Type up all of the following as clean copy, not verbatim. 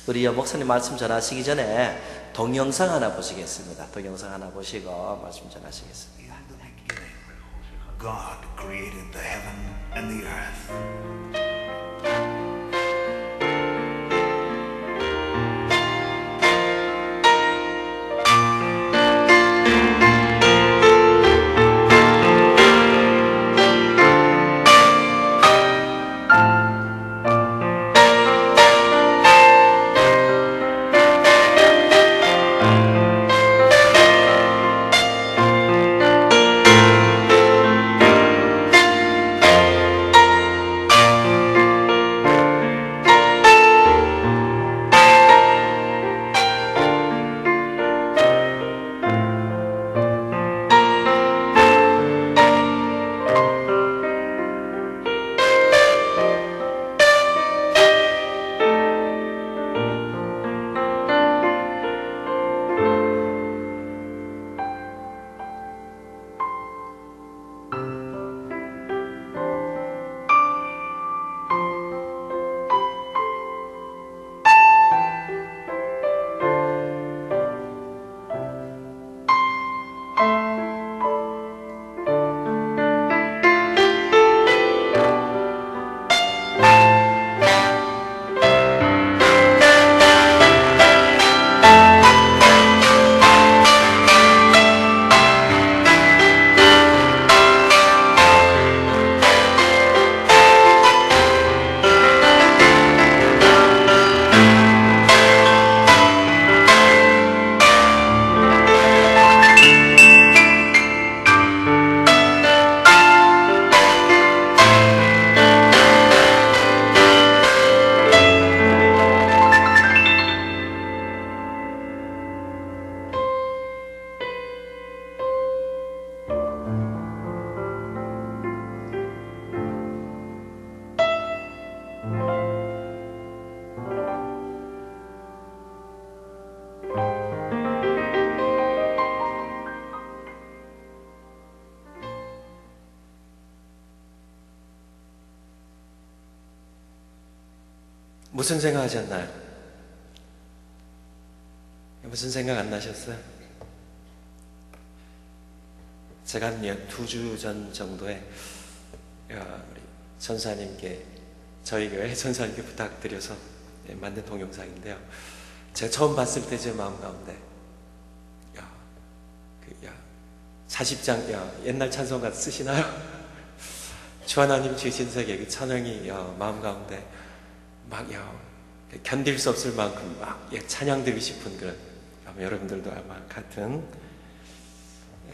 우리 목사님 말씀 전하시기 전에 동영상 하나 보시겠습니다. 동영상 하나 보시고 말씀 전하시겠습니다. In the beginning, God created the heaven and the earth. 무슨 생각 하셨나요? 무슨 생각 안 나셨어요? 제가 한 2주 전 정도에 우리 전사님께, 저희 교회 전사님께 부탁드려서 만든 동영상인데요. 제가 처음 봤을 때 제 마음 가운데 40장 옛날 찬송가 쓰시나요? 주 하나님 주신 세계 그 찬양이 마음 가운데 막 견딜 수 없을 만큼 막 찬양 드리고 싶은 그런, 아마 여러분들도 아마 같은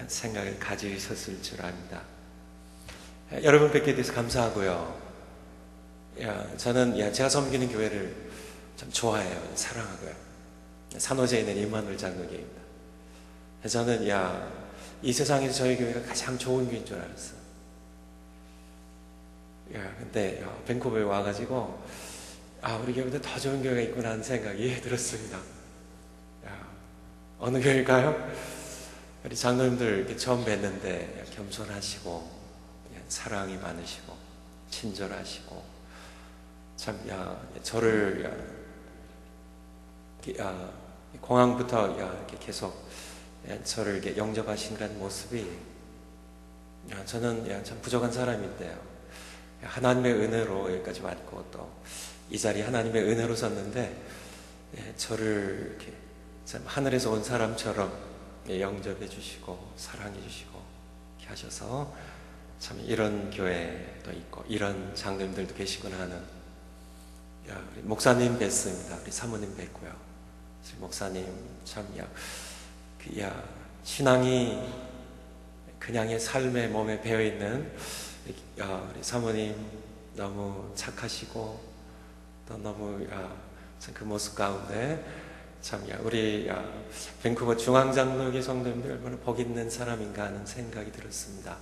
생각을 가지셨을 줄 압니다. 여러분 뵙게 돼서 감사하고요. 저는 제가 섬기는 교회를 참 좋아해요. 사랑하고요. 산호제에 있는 임마누엘 장로교회입니다. 저는 이 세상에서 저희 교회가 가장 좋은 교회인 줄 알았어요. 근데 밴쿠버에 와가지고 우리 교회보다 더 좋은 교회가 있구나 하는 생각이 들었습니다. 어느 교회일까요? 우리 장로님들 이렇게 처음 뵀는데 겸손하시고 사랑이 많으시고 친절하시고 참 저를 공항부터 이렇게 계속 저를 이렇게 영접하신 그런 모습이, 저는 참 부족한 사람인데요, 하나님의 은혜로 여기까지 왔고 또 이 자리에 하나님의 은혜로 섰는데 저를 이렇게 참 하늘에서 온 사람처럼 영접해 주시고 사랑해 주시고 이렇게 하셔서 참 이런 교회도 있고 이런 장로님들도 계시구나 하는, 우리 목사님 뵀습니다. 우리 사모님 뵀고요. 목사님 참 신앙이 그냥의 삶의 몸에 배어있는 우리 사모님 너무 착하시고 또 너무 그 모습 가운데 참 우리 밴쿠버 중앙장로교 성도님들 얼마나 복 있는 사람인가 하는 생각이 들었습니다.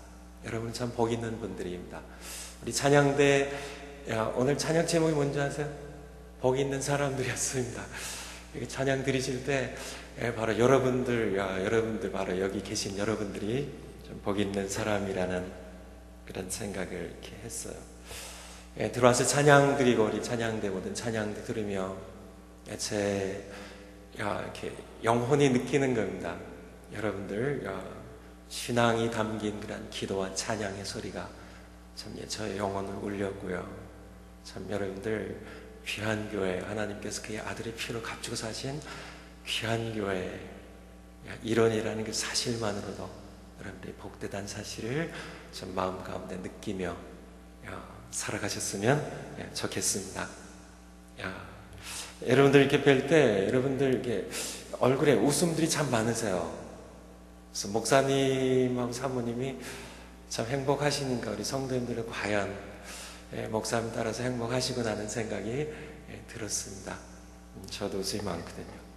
여러분 참 복 있는 분들입니다. 우리 찬양대 오늘 찬양 제목이 뭔지 아세요? 복 있는 사람들이었습니다. 찬양 드리실 때 바로 여러분들 바로 여기 계신 여러분들이 좀 복 있는 사람이라는 그런 생각을 이렇게 했어요. 들어와서 찬양 드리고 우리 찬양대 모든 찬양대 들으며 이렇게 영혼이 느끼는 겁니다. 여러분들 신앙이 담긴 그런 기도와 찬양의 소리가 참 저의 영혼을 울렸고요. 참 여러분들 귀한 교회, 하나님께서 그의 아들의 피로 값주고 사신 귀한 교회 일원이라는 그 사실만으로도 여러분들이 복되다는 사실을 좀 마음 가운데 느끼며 살아가셨으면 좋겠습니다. 여러분들 이렇게 뵐 때 여러분들 이렇게 얼굴에 웃음들이 참 많으세요. 그래서 목사님하고 사모님이 참 행복하시니까 우리 성도님들은 과연 목사님 따라서 행복하시구나 하는 생각이 들었습니다. 저도 웃음이 많거든요.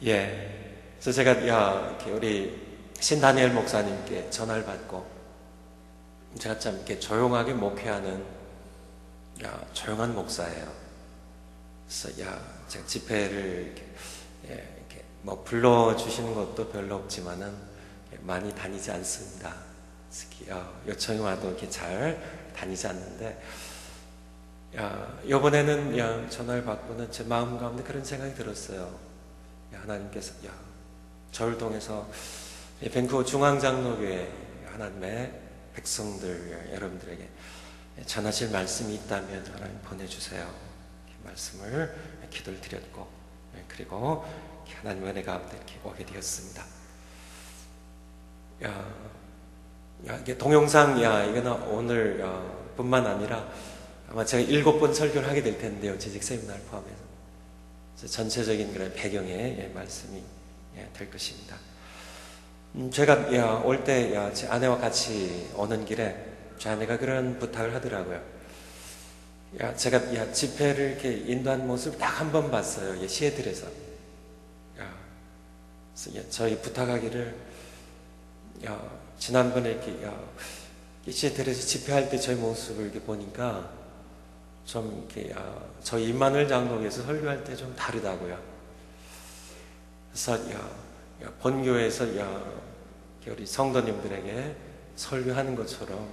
그래서 제가 이렇게 우리 신다니엘 목사님께 전화를 받고 제가 참 이렇게 조용하게 목회하는 조용한 목사예요. 그래서 제가 집회를 이렇게 뭐 불러주시는 것도 별로 없지만은 많이 다니지 않습니다. 특히 요청이 와도 이렇게 잘 다니지 않는데 이번에는 전화를 받고는 제 마음 가운데 그런 생각이 들었어요. 하나님께서 저를 통해서 밴쿠버 중앙장로교회 하나님의 백성들 여러분들에게 전하실 말씀이 있다면 하나님 보내주세요. 이렇게 말씀을 기도를 드렸고 그리고 하나님의 은혜 가운데 이렇게 오게 되었습니다. 이게 동영상 이거는 오늘 뿐만 아니라 아마 제가 7번 설교를 하게 될 텐데요. 재직 세미나를 포함해서 전체적인 그런 배경의 말씀이 될 것입니다. 제가 올 때 제 아내와 같이 오는 길에 제 아내가 그런 부탁을 하더라고요. 제가 집회를 이렇게 인도한 모습을 딱 한 번 봤어요. 시애틀에서. 그래서 저희 부탁하기를 지난번에 이렇게 시애틀에서 집회할 때 저희 모습을 이렇게 보니까 좀 이렇게 저희 임마누엘 장로교에서 설교할 때 좀 다르다고요. 그래서 본교에서 우리 성도님들에게 설교하는 것처럼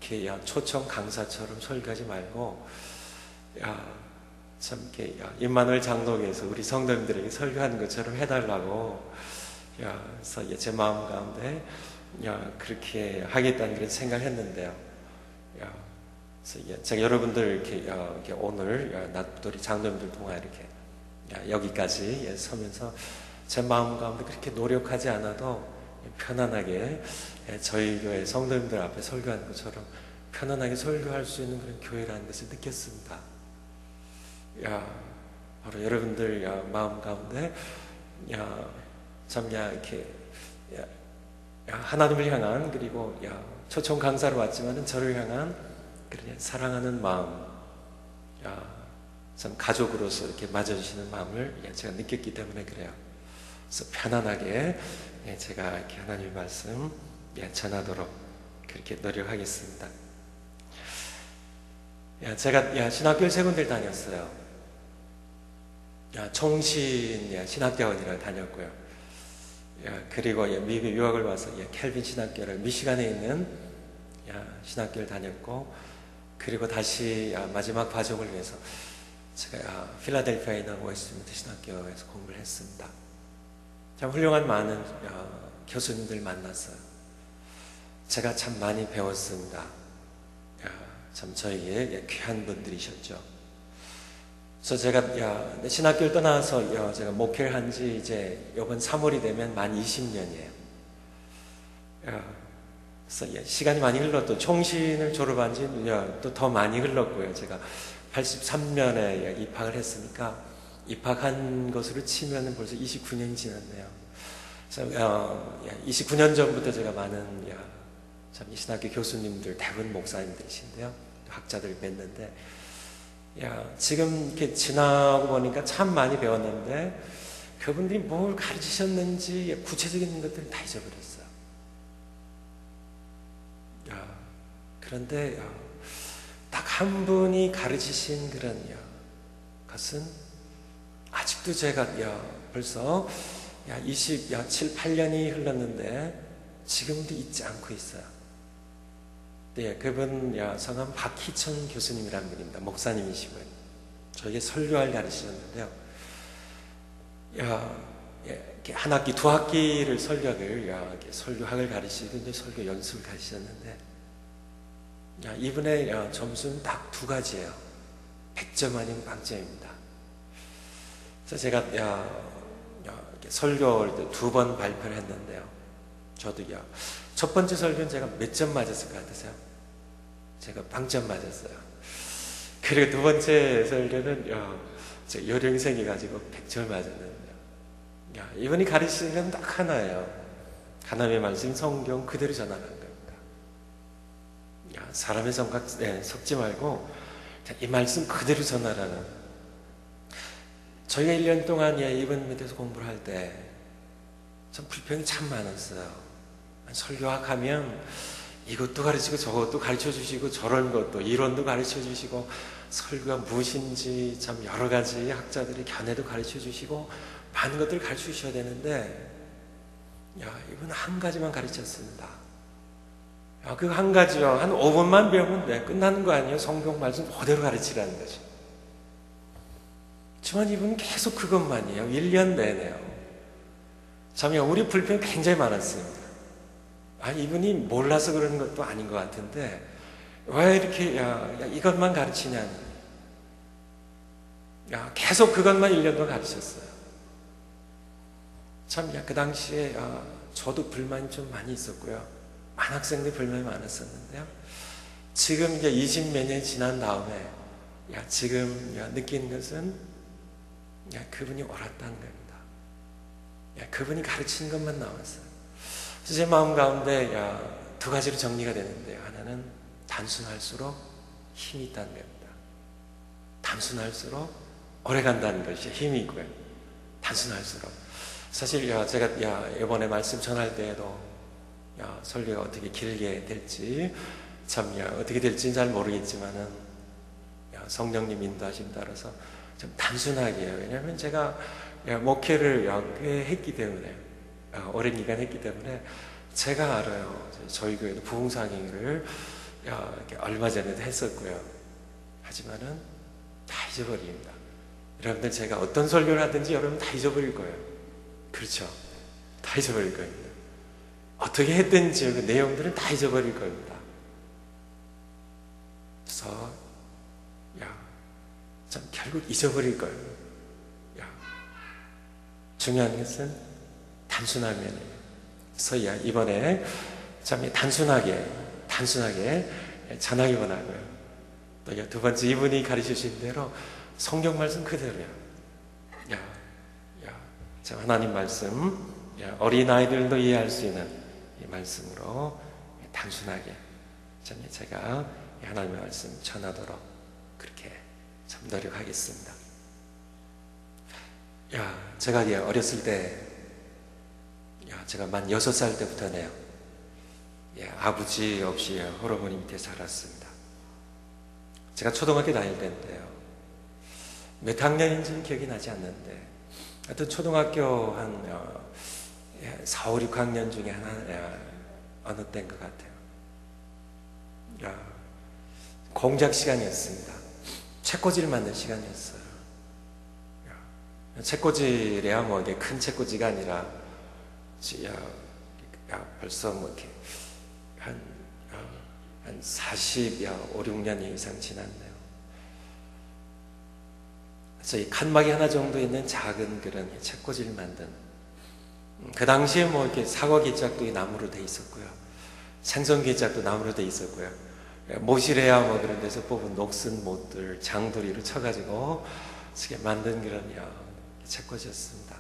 이렇게 초청 강사처럼 설교하지 말고 참 이렇게 임마누엘 장로교에서 우리 성도님들에게 설교하는 것처럼 해달라고 그래서 제 마음 가운데 그렇게 하겠다는 그런 생각을 했는데요. 그래서 제가 여러분들 이렇게 오늘 낮부리 장로님들 통화 이렇게 여기까지 서면서 제 마음 가운데 그렇게 노력하지 않아도 편안하게 저희 교회 성도님들 앞에 설교하는 것처럼 편안하게 설교할 수 있는 그런 교회라는 것을 느꼈습니다. 바로 여러분들 마음 가운데 참 이렇게 하나님을 향한 그리고 초청 강사로 왔지만은 저를 향한 그런 사랑하는 마음, 참 가족으로서 이렇게 맞아주시는 마음을 제가 느꼈기 때문에 그래요. 그래서 편안하게 제가 이렇게 하나님의 말씀 전하도록 그렇게 노력하겠습니다. 제가 신학교를 3군데를 다녔어요. 총신 신학교원이라 다녔고요. 그리고 미국 유학을 와서 켈빈 신학교를 미시간에 있는 신학교를 다녔고 그리고 다시 마지막 과정을 위해서 제가 필라델피아에 있는 웨스트민스터 신학교에서 공부를 했습니다. 참 훌륭한 많은 교수님들 만났어요. 제가 참 많이 배웠습니다. 참 저에게 귀한 분들이셨죠. 그래서 제가 신학교를 떠나서 제가 목회를 한 지 이제 이번 3월이 되면 만 20년이에요. 그래서 시간이 많이 흘렀고 총신을 졸업한 지 또 더 많이 흘렀고요. 제가 83년에 입학을 했으니까 입학한 것으로 치면 벌써 29년이 지났네요. 그래서 29년 전부터 제가 많은 참 이 신학교 교수님들 대부분 목사님들이신데요. 학자들 뵀는데 지금 이렇게 지나고 보니까 참 많이 배웠는데 그분들이 뭘 가르치셨는지 구체적인 것들은 다 잊어버렸어요. 그런데 딱 한 분이 가르치신 그런 것은 아직도 제가 벌써 27, 8년이 흘렀는데 지금도 잊지 않고 있어요. 그분 성함 박희천 교수님이라는 분입니다. 목사님이시고요. 저에게 설교를 가르치셨는데요. 이렇게 한 학기, 두 학기를 설교학을, 설교학을 가르치고 이제 설교 연습을 가르치셨는데, 이분의 점수는 딱 두 가지예요. 100점 아닌 빵점입니다. 그래서 제가 설교를 두 번 발표를 했는데요. 저도 첫 번째 설교는 제가 몇 점 맞았을 것 같으세요? 제가 빵점 맞았어요. 그리고 두 번째 설교는 제가 요령생이 가지고 100점 맞았는데, 이분이 가르치는 건 딱 하나예요. 하나님의 말씀, 성경 그대로 전하는 겁니다. 사람의 성각 섞지 말고 이 말씀 그대로 전하라는. 저희가 1년 동안 이분 밑에서 공부를 할 때 참 불평이 참 많았어요. 설교학 하면 이것도 가르치고 저것도 가르쳐 주시고 저런 것도 이론도 가르쳐 주시고 설교가 무엇인지 참 여러 가지 학자들의 견해도 가르쳐 주시고 많은 것들을 가르쳐 주셔야 되는데, 이분 한 가지만 가르쳤습니다. 그 한 가지요, 한 5분만 배우면 끝나는 거 아니에요? 성경 말씀 그대로 가르치라는 거죠. 하지만 이분은 계속 그것만이에요. 1년 내내요. 참 우리 불평이 굉장히 많았습니다. 이분이 몰라서 그러는 것도 아닌 것 같은데 왜 이렇게 이것만 가르치냐니. 계속 그것만 1년 동안 가르쳤어요. 참 그 당시에 저도 불만이 좀 많이 있었고요. 많은 학생들이 불만이 많았었는데요. 지금 이제 20몇 년이 지난 다음에 지금 느끼는 것은 그분이 옳았다는 겁니다. 그분이 가르치는 것만 나왔어요. 그래서 제 마음 가운데 두 가지로 정리가 되는데요. 하나는 단순할수록 힘이 있다는 겁니다. 단순할수록 오래 간다는 것이 힘이 있고요. 단순할수록. 사실 제가 이번에 말씀 전할 때에도 설교가 어떻게 길게 될지 참 어떻게 될지는 잘 모르겠지만은 성령님 인도하심 따라서 좀 단순하게 해요. 왜냐하면 제가 목회를 꽤 했기 때문에 오랜 기간 했기 때문에 제가 알아요. 저희 교회도 부흥상행을 얼마 전에도 했었고요. 하지만은 다 잊어버립니다. 여러분들 제가 어떤 설교를 하든지 여러분 다 잊어버릴 거예요. 그렇죠? 다 잊어버릴 겁니다. 어떻게 했든지 그 내용들은 다 잊어버릴 겁니다. 그래서 참 결국 잊어버릴 거예요. 중요한 것은 단순하면이에요. 그래서 이번에 참 단순하게 전하기 원하고요. 또 두 번째 이분이 가르치신 대로 성경 말씀 그대로요. 참 하나님 말씀 어린아이들도 이해할 수 있는 이 말씀으로 단순하게 제가 하나님의 말씀 전하도록 그렇게 참 노력하겠습니다. 제가 어렸을 때 제가 만 6살 때부터네요. 아버지 없이 할아버지 밑에 살았습니다. 제가 초등학교 다닐 때인데요. 몇 학년인지는 기억이 나지 않는데 하여튼 초등학교 한 4, 5, 6학년 중에 어느 때인 것 같아요. 공작 시간이었습니다. 책꽂이를 만든 시간이었어요. 책꽂이래야 뭐 이게 큰 책꽂이가 아니라 벌써 뭐 이렇게 한 40, 5, 6년 이상 지났네요. 그래서 이 칸막이 하나 정도 있는 작은 그런 책꽂이를 만든, 그 당시에 뭐 이렇게 사과 기짝도 나무로 돼 있었고요. 생선 기짝도 나무로 돼 있었고요. 모시래야 뭐 그런 데서 뽑은 녹슨 못들 장도리로 쳐가지고 이렇게 만든 그런 책꽂이였습니다.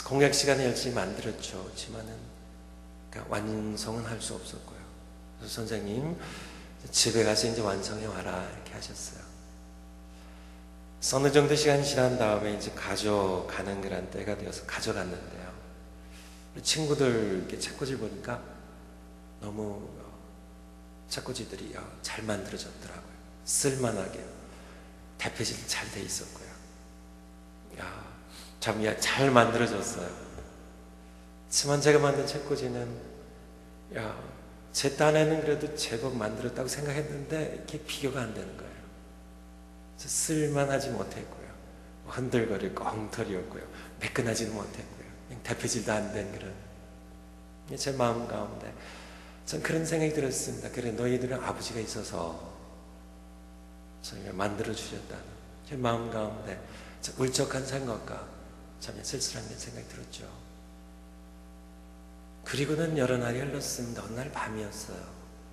공약 시간에 열심히 만들었죠. 그렇지만은 완성은 할 수 없었고요. 그래서 선생님 집에 가서 이제 완성해 와라 이렇게 하셨어요. 그래서 어느 정도 시간이 지난 다음에 이제 가져가는 그런 때가 되어서 가져갔는데요. 친구들 이렇게 책꽂이를 보니까 너무 책꽂이들이 잘 만들어졌더라고요. 쓸만하게 대표질 잘 돼 있었고요. 참 잘 만들어졌어요. 하지만 제가 만든 책꽂이는 제 딴에는 그래도 제법 만들었다고 생각했는데 이렇게 비교가 안 되는 거예요. 쓸만하지 못했고요. 흔들거리고 엉터리였고요. 매끈하지도 못했고요. 그냥 대표질도 안 된 그런 제 마음 가운데 전 그런 생각이 들었습니다. 그래 너희들은 아버지가 있어서 저희가 만들어 주셨다는 제 마음 가운데 울적한 생각과 참 쓸쓸한 생각이 들었죠. 그리고는 여러 날이 흘렀습니다. 어느 날 밤이었어요.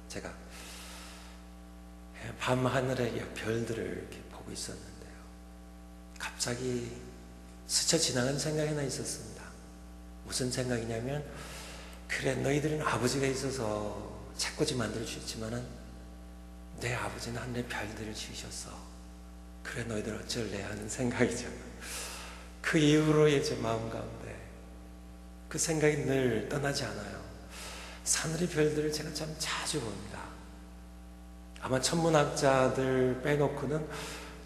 제가 밤 하늘의 별들을 이렇게 보고 있었는데요. 갑자기 스쳐 지나간 생각이 하나 있었습니다. 무슨 생각이냐면 그래 너희들은 아버지가 있어서 책꽂이 만들어 주셨지만은 내 아버지는 하늘의 별들을 지으셨어. 그래 너희들 어쩔래 하는 생각이죠. 그 이후로 제 마음 가운데 그 생각이 늘 떠나지 않아요. 하늘의 별들을 제가 참 자주 봅니다. 아마 천문학자들 빼놓고는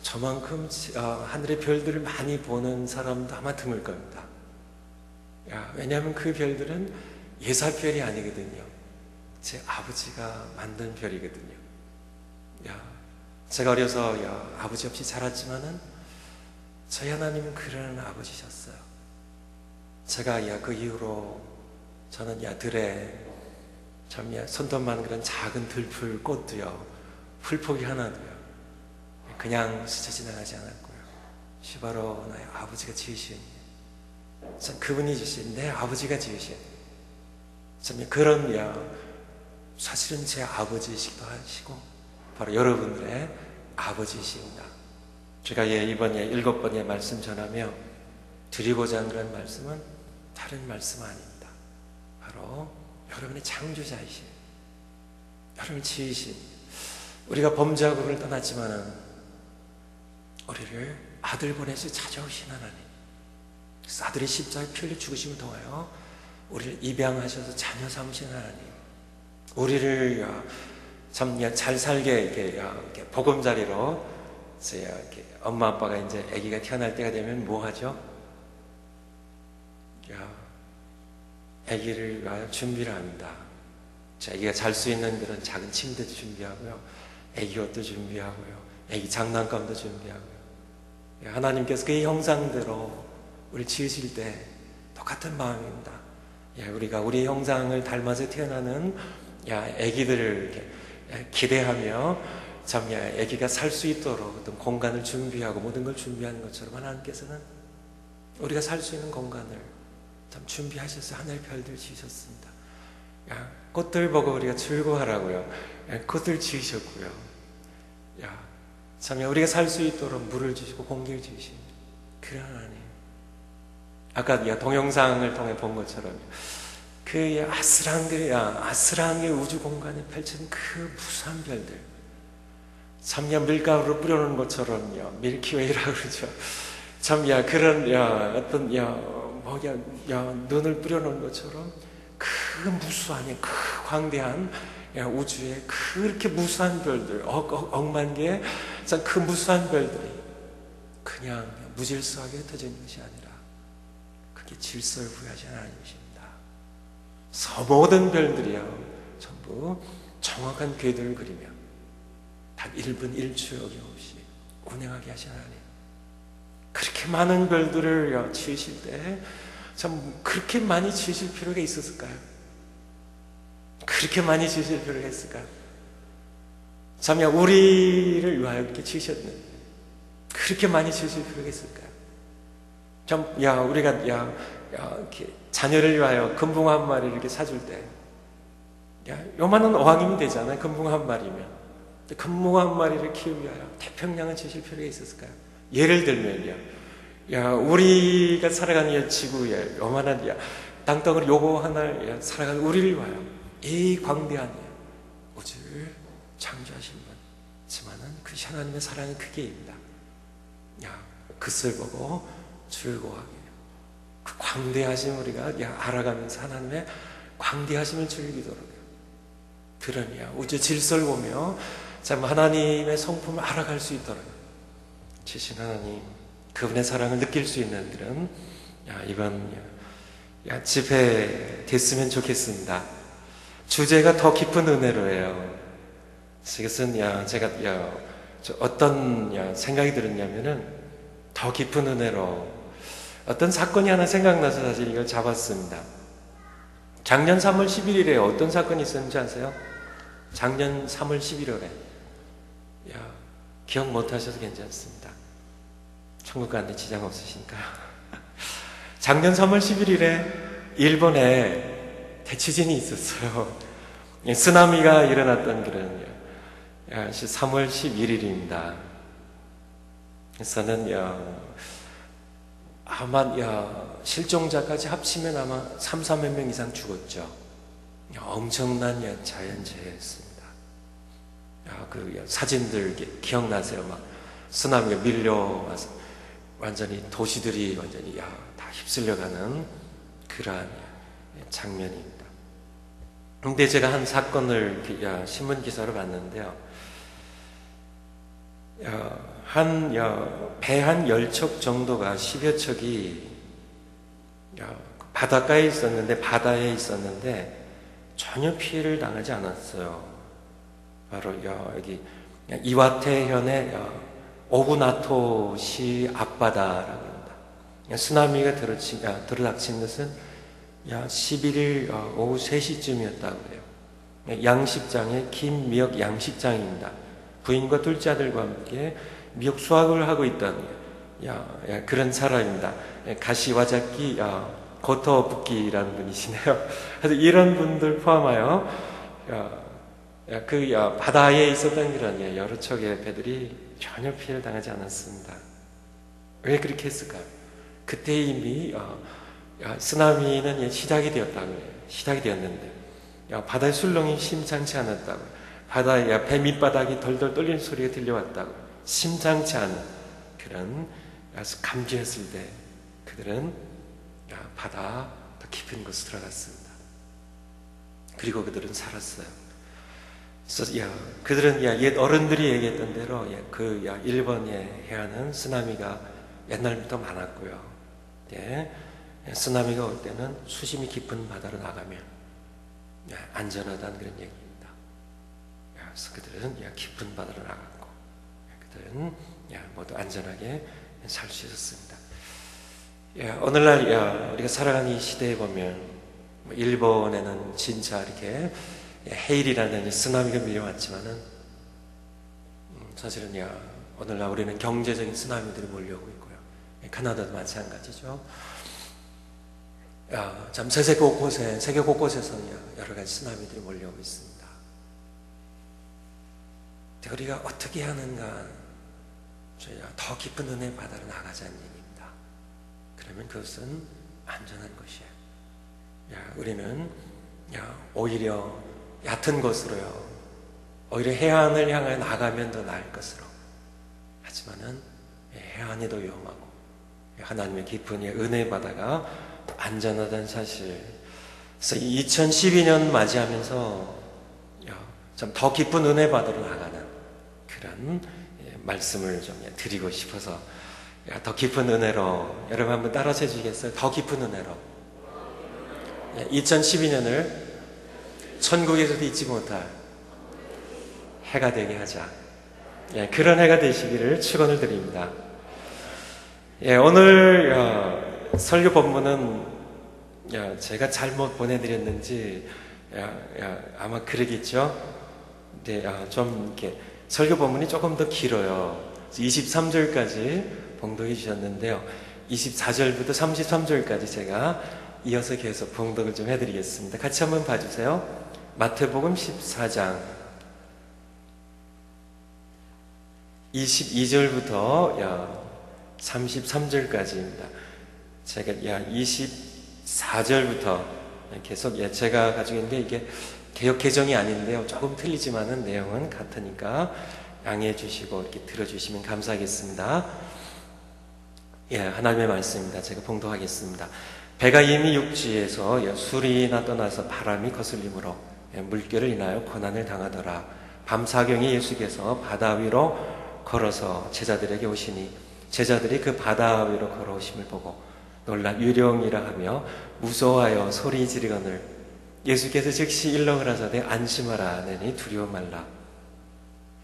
저만큼 하늘의 별들을 많이 보는 사람도 아마 드물 겁니다. 왜냐하면 그 별들은 예사별이 아니거든요. 제 아버지가 만든 별이거든요. 제가 어려서 아버지 없이 자랐지만은 저희 하나님은 그런 아버지셨어요. 제가 그 이후로 저는 들에 참 손톱만 그런 작은 들풀 꽃도요, 풀포기 하나도요, 그냥 스쳐 지나가지 않았고요. 바로 나의 아버지가 지으신, 참 그분이 지으신 내 아버지가 지으신 참 그런 사실은 제 아버지이시기도 하시고 바로 여러분들의 아버지이십니다. 제가 이번에 7번의 말씀 전하며 드리고자 하는 그런 말씀은 다른 말씀 아닙니다. 바로 여러분의 창조자이신, 여러분을 지으신, 우리가 범죄하고를 떠났지만은 우리를 아들 보내서 찾아오신 하나님, 그래서 아들의 십자가에 피 흘려 죽으심을 통하여 우리를 입양하셔서 자녀 삼으신 하나님, 우리를 참 잘 살게 이렇게 보금자리로 이렇게 엄마 아빠가 이제 아기가 태어날 때가 되면 뭐 하죠? 아기를 준비를 합니다. 아기가 잘 수 있는 그런 작은 침대도 준비하고요, 아기 옷도 준비하고요, 아기 장난감도 준비하고요. 하나님께서 그 형상대로 우리 지으실 때 똑같은 마음입니다. 우리가 우리 형상을 닮아서 태어나는 아기들을 이렇게 기대하며 참 아기가 살 수 있도록 어떤 공간을 준비하고 모든 걸 준비하는 것처럼 하나님께서는 우리가 살 수 있는 공간을 참 준비하셔서 하늘의 별들 지으셨습니다. 꽃들 보고 우리가 즐거워하라고요. 꽃들 지으셨고요. 참 우리가 살 수 있도록 물을 주시고 공기를 주신 그런 하나님. 아까 동영상을 통해 본 것처럼 그 아슬한 우주 공간에 펼쳐진 그 무수한 별들, 참 밀가루를 뿌려놓은 것처럼요, 밀키웨이라고 그러죠. 참 그런 어떤 눈을 뿌려놓은 것처럼 그 무수한 그 광대한 우주에 그렇게 무수한 별들, 억만 개의 그 무수한 별들이 그냥 무질서하게 흩어져 있는 것이 아니라 그게 질서를 부여하신 하나님이십니다. 모든 별들이요 전부 정확한 궤도를 그리며 단 1분 1초 어김없이 운행하게 하신 하나님, 그렇게 많은 별들을 지으실 때 참 그렇게 많이 지으실 필요가 있었을까요? 그렇게 많이 지으실 필요가 있을까요? 참 우리를 위하여 이렇게 지으셨는데 그렇게 많이 지으실 필요가 있을까요? 참 우리가 이렇게 자녀를 위하여 금붕어 한 마리를 이렇게 사줄 때 요만한 어항이면 되잖아요. 금붕어 한 마리면. 금붕어 한 마리를 키우기 위하여 태평양을 지으실 필요가 있었을까요? 예를 들면요, 우리가 살아가는 지구에 요만한 땅덩어리 요거 하나 살아가는 우리를 위하여 이 광대한 우주를 창조하신 분지만은 그 하나님의 사랑은 크게입니다. 그것을 보고 즐거워하게, 그 광대하심 우리가 알아가면서 하나님의 광대하심을 즐기도록 그런 우주 질서를 보며 참 하나님의 성품을 알아갈 수 있도록 지신 하나님, 그분의 사랑을 느낄 수 있는 그런 이번 집회 됐으면 좋겠습니다. 주제가 더 깊은 은혜로예요. 이것은 제가 어떤 생각이 들었냐면은 더 깊은 은혜로 어떤 사건이 하나 생각나서 사실 이걸 잡았습니다. 작년 3월 11일에 어떤 사건이 있었는지 아세요? 작년 3월 11월에 기억 못하셔도 괜찮습니다. 천국 가는데 지장 없으시니까. 작년 3월 11일에 일본에 대지진이 있었어요. 쓰나미가 일어났던 그런 3월 11일입니다. 그래서는 아마 실종자까지 합치면 아마 3만 명 이상 죽었죠. 엄청난 자연재해였습니다. 그 사진들 기억나세요? 막 쓰나미가 밀려와서 완전히 도시들이 완전히 다 휩쓸려가는 그러한 장면입니다. 근데 제가 한 사건을 신문 기사로 봤는데요. 배 한 10척 정도가 10여 척이 바닷가에 있었는데, 바다에 있었는데 전혀 피해를 당하지 않았어요. 바로 여기 이와테현의 오구나토시 앞바다라고 합니다. 쓰나미가 들어닥친 것은 11일 오후 3시쯤이었다고 해요. 양식장의 김미역 양식장입니다. 부인과 둘째 아들과 함께 미역 수확을 하고 있던 그런 사람입니다. 가시와자키 고토부키라는 분이시네요. 그래서 이런 분들 포함하여 그 바다에 있었던 그런 여러 척의 배들이 전혀 피해를 당하지 않았습니다. 왜 그렇게 했을까요? 그때 이미 쓰나미는 시작이 되었다고 해요. 시작이 되었는데 바다의 술렁이 심상치 않았다고. 바다의 배 밑바닥이 덜덜 떨리는 소리가 들려왔다고. 심상치 않은 그런 감지했을 때 그들은 바다 더 깊은 곳으로 들어갔습니다. 그리고 그들은 살았어요. 그래서 그들은 옛 어른들이 얘기했던 대로 일본의 해안은 쓰나미가 옛날부터 많았고요. 쓰나미가 올 때는 수심이 깊은 바다로 나가면 안전하다는 그런 얘기입니다. 그래서 그들은 깊은 바다로 나갔고 그들은 모두 안전하게 살 수 있었습니다. 오늘날 우리가 살아가는 이 시대에 보면 일본에는 진짜 이렇게 헤일이라는 쓰나미가 밀려왔지만은 사실은 오늘날 우리는 경제적인 쓰나미들이 몰려오고 있고요. 캐나다도 마찬가지죠. 참 세계 곳곳에서 여러 가지 쓰나미들이 몰려오고 있습니다. 우리가 어떻게 하는가? 더 깊은 은혜의 바다로 나가자는 얘기입니다. 그러면 그것은 안전한 것이에요. 우리는 오히려 얕은 곳으로요. 오히려 해안을 향해 나가면 더 나을 것으로. 하지만은 해안이 더 위험하고 하나님의 깊은 은혜의 바다가 더 안전하다는 사실. 그래서 2012년 맞이하면서 좀 더 깊은 은혜의 바다로 나가는 그런 말씀을 좀 드리고 싶어서 더 깊은 은혜로 여러분 한번 따라서 해주시겠어요? 더 깊은 은혜로 2012년을 천국에서도 잊지 못할 해가 되게 하자. 그런 해가 되시기를 축원을 드립니다. 오늘 설교 본문은 제가 잘못 보내드렸는지 아마 그러겠죠. 좀 이렇게 설교 본문이 조금 더 길어요. 23절까지 봉독해 주셨는데요. 24절부터 33절까지 제가 이어서 계속 봉독을 좀 해드리겠습니다. 같이 한번 봐주세요. 마태복음 14장 22절부터 33절까지입니다. 제가 24절부터 계속 제가 가지고 있는데 이게 개역 개정이 아닌데요. 조금 틀리지만은 내용은 같으니까 양해해 주시고 이렇게 들어주시면 감사하겠습니다. 하나님의 말씀입니다. 제가 봉독하겠습니다. 배가 이미 육지에서 술이나 떠나서 바람이 거슬림으로 물결을 인하여 고난을 당하더라. 밤 사경에 예수께서 바다 위로 걸어서 제자들에게 오시니 제자들이 그 바다 위로 걸어오심을 보고 놀라 유령이라 하며 무서워하여 소리 지르거늘 예수께서 즉시 일렁을 하사되 안심하라 내니 두려워 말라.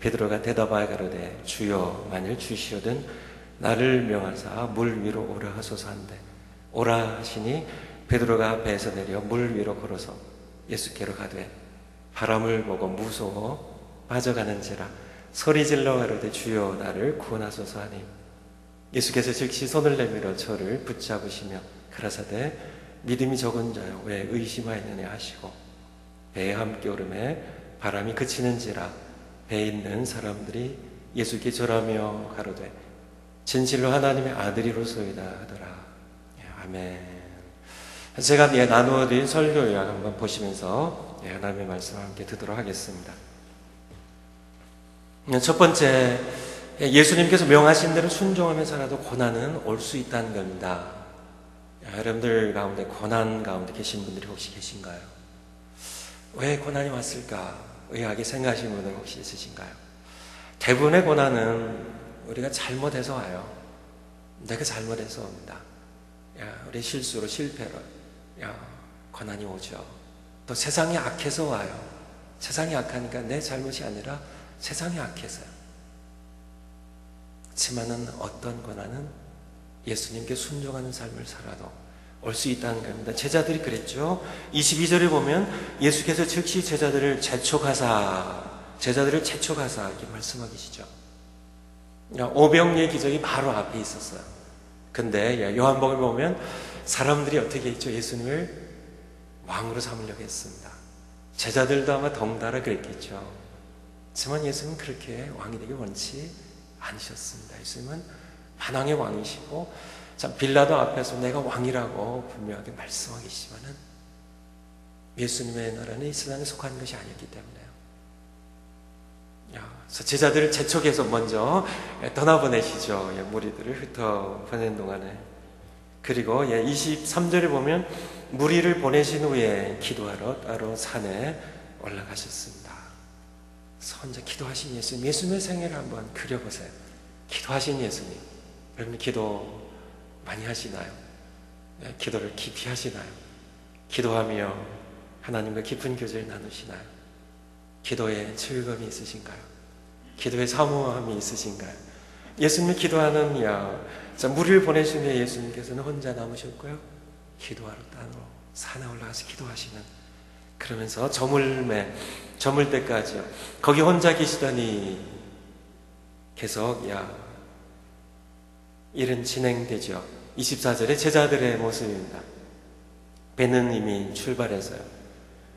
베드로가 대답하여 가로되 주여 만일 주시거든 나를 명하사 물 위로 오라 하소서 한데 오라 하시니 베드로가 배에서 내려 물 위로 걸어서 예수께로 가되 바람을 보고 무서워 빠져가는지라 소리질러 가로되 주여 나를 구원하소서 하니 예수께서 즉시 손을 내밀어 저를 붙잡으시며 가라사대 믿음이 적은 자여 왜 의심하였느냐 하시고 배에 함께 오르매 바람이 그치는지라 배에 있는 사람들이 예수께 절하며 가로되 진실로 하나님의 아들이로소이다 하더라. 아멘. 제가 나누어 드린 설교 요약 한번 보시면서 하나님의 말씀을 함께 듣도록 하겠습니다. 첫 번째, 예수님께서 명하신 대로 순종하며 살아도 고난은 올 수 있다는 겁니다. 여러분들 가운데 고난 가운데 계신 분들이 혹시 계신가요? 왜 고난이 왔을까? 의아하게 생각하시는 분들 혹시 있으신가요? 대부분의 고난은 우리가 잘못해서 와요. 내가 잘못해서 옵니다. 우리 실수로 실패로 고난이 오죠. 또 세상이 악해서 와요. 세상이 악하니까 내 잘못이 아니라 세상이 악해서요. 하지만은 어떤 고난은 예수님께 순종하는 삶을 살아도 올 수 있다는 겁니다. 제자들이 그랬죠. 22절에 보면 예수께서 즉시 제자들을 재촉하사 이렇게 말씀하고 계시죠. 오병이의 기적이 바로 앞에 있었어요. 근데 요한복음을 보면 사람들이 어떻게 했죠? 예수님을 왕으로 삼으려고 했습니다. 제자들도 아마 덩달아 그랬겠죠. 하지만 예수님은 그렇게 왕이 되기 원치 않으셨습니다. 예수님은 만왕의 왕이시고 참 빌라도 앞에서 내가 왕이라고 분명하게 말씀하고 계시지만은 예수님의 나라는 이 세상에 속한 것이 아니었기 때문에요. 그래서 제자들을 재촉해서 먼저 떠나보내시죠. 무리들을 흩어보낸 동안에. 그리고 23절에 보면 무리를 보내신 후에 기도하러 따로 산에 올라가셨습니다. 그래서 혼자 기도하신 예수님, 예수님의 생애를 한번 그려보세요. 기도하신 예수님, 여러분 기도 많이 하시나요? 기도를 깊이 하시나요? 기도하며 하나님과 깊은 교제를 나누시나요? 기도에 즐거움이 있으신가요? 기도에 사모함이 있으신가요? 예수님이 기도하는 무리를 보내신 후에 예수님께서는 혼자 남으셨고요. 기도하러 따로 산에 올라가서 기도하시는, 그러면서 저물 때까지요. 거기 혼자 계시더니 계속 일은 진행되죠. 24절에 제자들의 모습입니다. 배는 이미 출발해서요.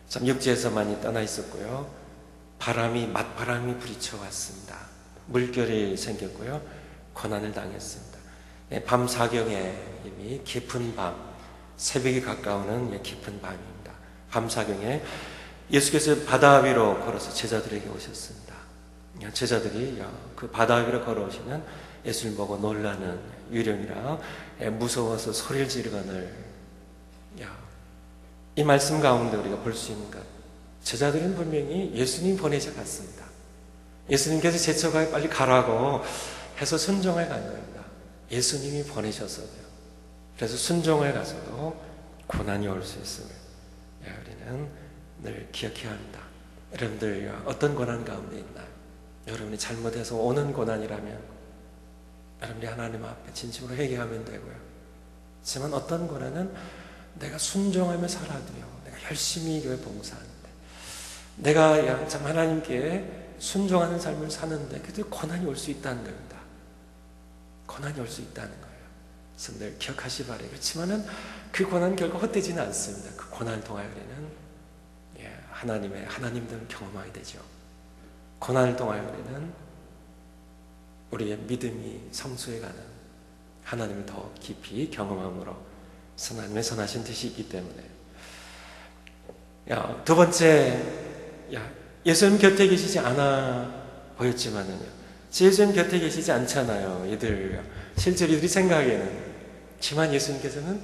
참 육지에서 많이 떠나 있었고요. 맞바람이 부딪혀 왔습니다. 물결이 생겼고요. 고난을 당했습니다. 밤 사경에 이미 깊은 밤, 새벽이 가까우는 깊은 밤입니다. 밤 사경에 예수께서 바다 위로 걸어서 제자들에게 오셨습니다. 제자들이 그 바다 위로 걸어오시는 예수를 보고 놀라는 유령이라 무서워서 소리를 지르거늘. 이 말씀 가운데 우리가 볼 수 있는 것, 제자들은 분명히 예수님 보내자 갔습니다. 예수님께서 제쳐가 빨리 가라고 해서 순종해 간 겁니다. 예수님이 보내셨어요. 그래서 순종해 가서도 고난이 올 수 있음을 우리는 늘 기억해야 합니다. 여러분들 어떤 고난 가운데 있나요? 여러분이 잘못해서 오는 고난이라면 여러분이 하나님 앞에 진심으로 회개하면 되고요. 하지만 어떤 고난은 내가 순종하며 살아도요, 내가 열심히 교회 봉사하는데, 내가 참 하나님께 순종하는 삶을 사는데 그래도 고난이 올 수 있다는 겁니다. 고난이 올 수 있다는 거예요. 그래서 늘 기억하시 바라요. 그렇지만은 그 고난은 결코 헛되지는 않습니다. 그 고난을 통하여 우리는 하나님들을 경험하게 되죠. 고난을 통하여 우리는 우리의 믿음이 성숙해가는, 하나님을 더 깊이 경험함으로 하나님의 선하신 뜻이 있기 때문에. 두 번째, 예수님 곁에 계시지 않아 보였지만은요, 예수님 곁에 계시지 않잖아요. 실제로 이들이 생각하기에는. 하지만 예수님께서는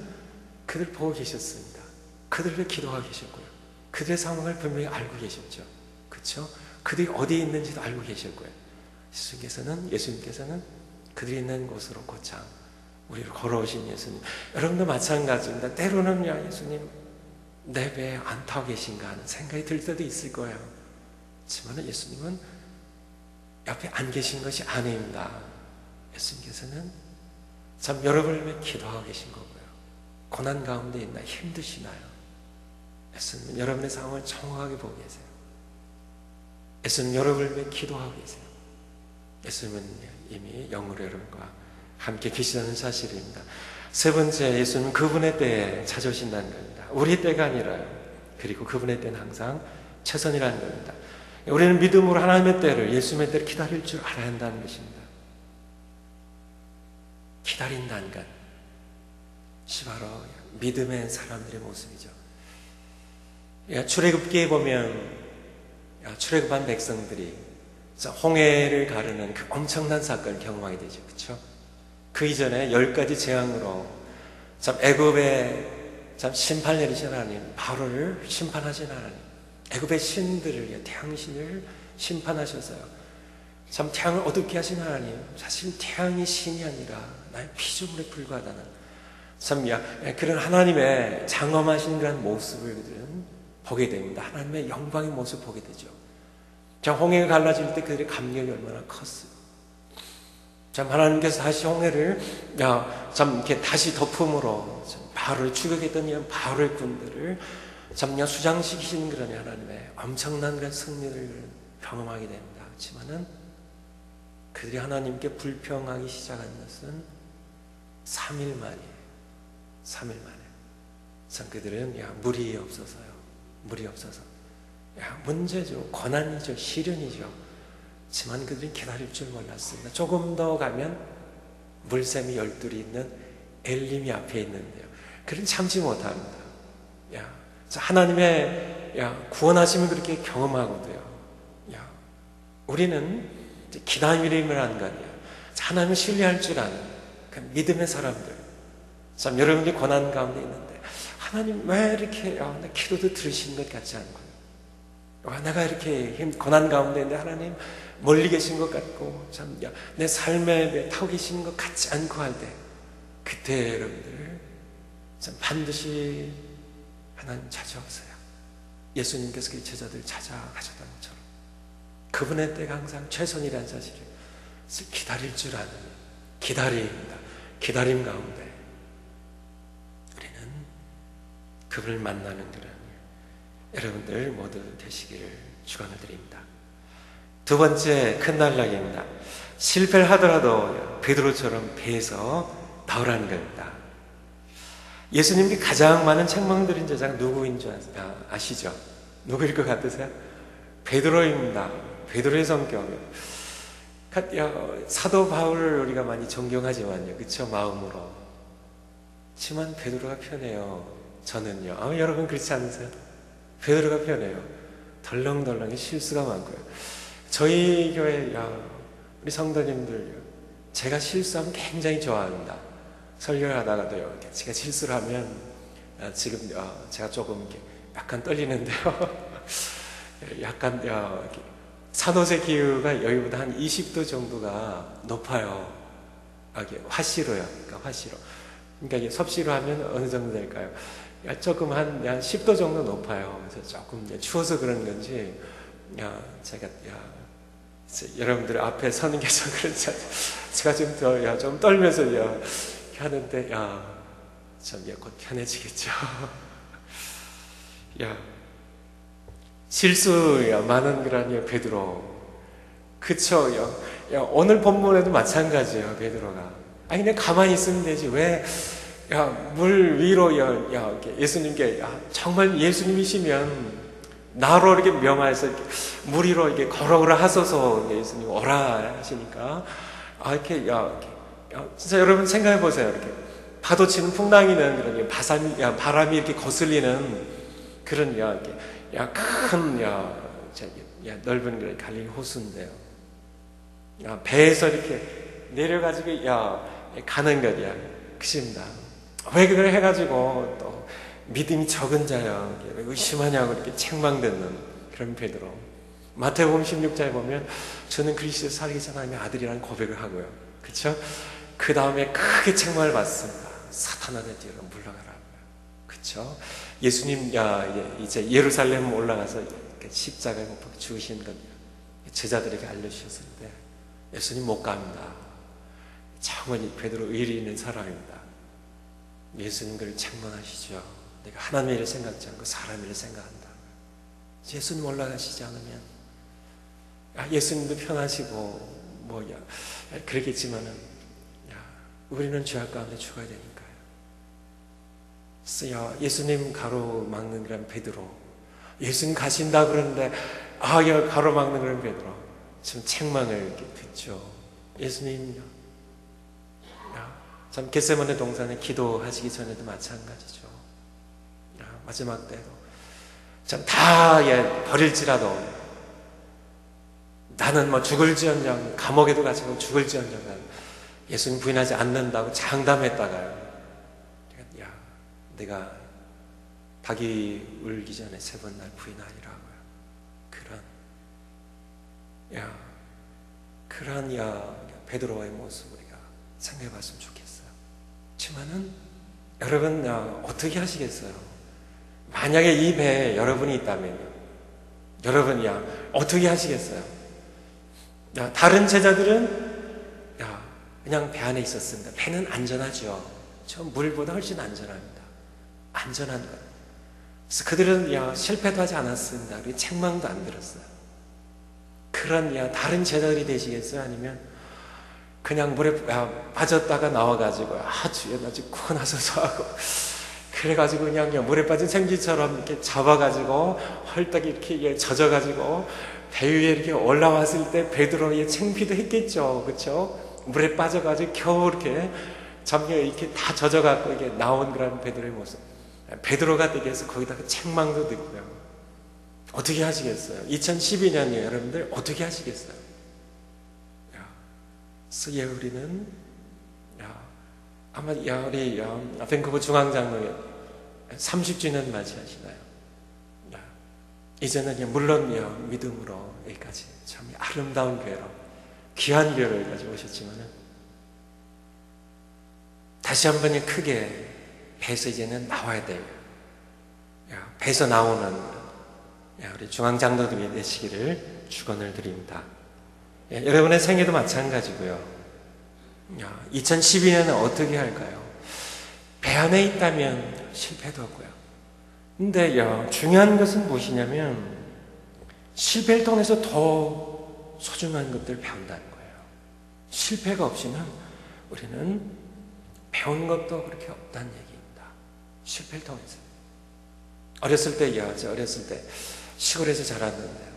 그들 보고 계셨습니다. 그들을 기도하고 계셨고요. 그들의 상황을 분명히 알고 계셨죠. 그렇죠? 그들이 어디에 있는지도 알고 계셨고요. 예수님께서는 그들이 있는 곳으로 곧장 우리를 걸어오신 예수님. 여러분도 마찬가지입니다. 때로는 예수님 내 배에 안 타고 계신가 하는 생각이 들 때도 있을 거예요. 하지만 예수님은 옆에 안 계신 것이 아닙니다. 예수님께서는 참 여러분을 위해 기도하고 계신 거고요. 고난 가운데 있나요? 힘드시나요? 예수님은 여러분의 상황을 정확하게 보고 계세요. 예수님은 여러분을 위해 기도하고 계세요. 예수님은 이미 영으로 여러분과 함께 계시다는 사실입니다. 세 번째, 예수님은 그분의 때에 찾아오신다는 겁니다. 우리의 때가 아니라요. 그리고 그분의 때는 항상 최선이라는 겁니다. 우리는 믿음으로 하나님의 때를, 예수님의 때를 기다릴 줄 알아야 한다는 것입니다. 기다린다는 것이 바로 믿음의 사람들의 모습이죠. 출애굽기에 보면 출애굽한 백성들이 홍해를 가르는 그 엄청난 사건을 경험하게 되죠. 그렇죠? 그 이전에 10가지 재앙으로 참 애굽에 참 심판 내리신 하나님, 바로를 심판하신 하나님, 애굽의 신들을, 태양신을 심판하셔서요. 참 태양을 어둡게 하신 하나님, 사실 태양이 신이 아니라 나의 피조물에 불과하다는 참 그런 하나님의 장엄하신 그런 모습을 그들은 보게 됩니다. 하나님의 영광의 모습을 보게 되죠. 참 홍해가 갈라질 때 그들의 감격이 얼마나 컸어요. 참 하나님께서 다시 홍해를 참 이렇게 다시 덮음으로 바로를 추격했던 이 바로의 군대를 참 수장시키시는 그런 하나님의 엄청난 그런 승리를 경험하게 됩니다. 그렇지만은 그들이 하나님께 불평하기 시작한 것은 3일 만이에요. 3일 만에. 참 그들은 물이 없어서요. 물이 없어서. 문제죠. 고난이죠. 시련이죠. 하지만 그들은 기다릴 줄 몰랐습니다. 조금 더 가면 물샘이 12이 있는 엘림이 앞에 있는데요. 그는 참지 못합니다. 하나님의 구원하심을 그렇게 경험하고도요. 우리는 기다림을 하는 거 아니에요. 하나님을 신뢰할 줄 아는 그 믿음의 사람들. 참 여러분이 고난 가운데 있는데 하나님 왜 이렇게 내 기도도 들으시는 것 같지 않고 내가 이렇게 고난 가운데 있는데 하나님 멀리 계신 것 같고 참 내 삶에 타고 계시는 것 같지 않고 할 때 그때 여러분들 참 반드시 하나님 찾아오세요. 예수님께서 그 제자들 찾아가셨던 것처럼 그분의 때가 항상 최선이라는 사실을 기다릴 줄 아는 기다림입니다. 기다림 가운데 우리는 그분을 만나는 그런 여러분들 모두 되시기를 축원을 드립니다. 두 번째 큰 단락입니다. 실패를 하더라도 베드로처럼 배에서 나오라는 겁니다. 예수님이 가장 많은 책망드린 제자가 누구인 줄 아시죠? 누구일 것 같으세요? 베드로입니다. 베드로의 성격. 사도 바울을 우리가 많이 존경하지만요. 그쵸? 마음으로. 하지만 베드로가 편해요. 저는요. 여러분 그렇지 않으세요? 베드로가 편해요. 덜렁덜렁이 실수가 많고요. 저희 교회 우리 성도님들요. 제가 실수하면 굉장히 좋아합니다. 설교를 하다가도요. 제가 실수를 하면 지금 제가 조금 약간 떨리는데요. 약간 산호세 기후가 여기보다 한 20도 정도가 높아요. 화씨로요. 그러니까 화씨로. 그러니까 이게 섭씨로 하면 어느 정도 될까요? 조금 한 10도 정도 높아요. 그래서 조금 추워서 그런 건지 제가 여러분들 앞에 서는 게 좀 그렇지 않아요. 제가 좀 떨면서 하는데 참 곧 편해지겠죠. 실수 많은 그런 베드로. 그쵸? 오늘 본문에도 마찬가지예요. 베드로가. 그냥 가만히 있으면 되지. 왜 물 위로 예수님께 정말 예수님이시면 나로 이렇게 명하여서 물 위로 이렇게 걸어오라 하소서 예수님 오라 하시니까 이렇게 진짜 여러분 생각해 보세요. 이렇게 파도 치는 풍랑이는 그런 바람이 이렇게 거슬리는 그런 큰 넓은 그런 갈릴리 호수인데요. 배에서 이렇게 내려가지고 가는 거야. 그십니다. 왜 그걸 해가지고 또 믿음이 적은 자여 의심하냐고 이렇게 책망듣는 그런 베드로. 마태복음 16장에 보면 저는 그리스도에 살기 전 하나님의 아들이라는 고백을 하고요. 그렇죠? 그 다음에 크게 책망을 받습니다. 사탄아 내 뒤로 물러가라. 그쵸? 예수님, 이제 예루살렘 올라가서 십자가에 못 박혀 죽으신 것 제자들에게 알려주셨는데, 예수님 못 갑니다. 정말 베드로 의리 있는 사람입니다. 예수님 그를 책망하시죠. 내가 하나님의 일을 생각지 않고 사람의 일을 생각한다. 예수님 올라가시지 않으면, 예수님도 편하시고 그러겠지만은, 우리는 죄악 가운데 죽어야 되니까요. 그래서 예수님 가로막는 그런 베드로, 예수님 가신다 그러는데 가로막는 그런 베드로 지금 책망을 이렇게 듣죠. 예수님요, 참 겟세마네 동산에 기도하시기 전에도 마찬가지죠. 마지막 때도 참 다 버릴지라도 나는 뭐 죽을지언정, 감옥에도 갇히고 죽을지언정 나는 예수님 부인하지 않는다고 장담했다가요, 내가 닭이 울기 전에 3번 날 부인하리라고요. 그런 베드로의 모습 우리가 생각해 봤으면 좋겠어요. 그렇지만은 여러분 어떻게 하시겠어요? 만약에 이 배에 여러분이 있다면요, 여러분이 어떻게 하시겠어요? 다른 제자들은 그냥 배 안에 있었습니다. 배는 안전하죠. 저 물보다 훨씬 안전합니다. 안전한 것. 그래서 그들은 실패도 하지 않았습니다. 그리고 책망도 안 들었어요. 그런 다른 제자들이 되시겠어요? 아니면 그냥 물에 빠졌다가 나와가지고 주여 나 지금 구원하소서 하고, 그래가지고 그냥 물에 빠진 생쥐처럼 이렇게 잡아가지고 헐떡 이렇게 젖어가지고 배 위에 이렇게 올라왔을 때 베드로의 창피도 했겠죠. 그렇죠? 물에 빠져가지고 겨우 이렇게 이렇게 다 젖어갖고 이게 나온 그런 베드로의 모습. 베드로가 되게 해서 거기다가 책망도 듣고요. 어떻게 하시겠어요? 2012년이에요. 여러분들 어떻게 하시겠어요? 그래서 우리는 아마 우리 밴쿠버 중앙장로회 30주년 맞이하시나요? 이제는 물론 믿음으로 여기까지 참 아름다운 교회로, 귀한 교회로 여기까지 오셨지만은 다시 한번 크게 배에서 이제는 나와야 돼요. 배에서 나오는 우리 중앙장로들이 되시기를 축원을 드립니다. 여러분의 생애도 마찬가지고요. 2012년은 어떻게 할까요? 배 안에 있다면 실패도 없고요. 근데 중요한 것은 무엇이냐면 실패를 통해서 더 소중한 것들을 배운다는 거예요. 실패가 없이는 우리는 배운 것도 그렇게 없다는 얘기입니다. 실패를 통해서. 어렸을 때 시골에서 자랐는데요.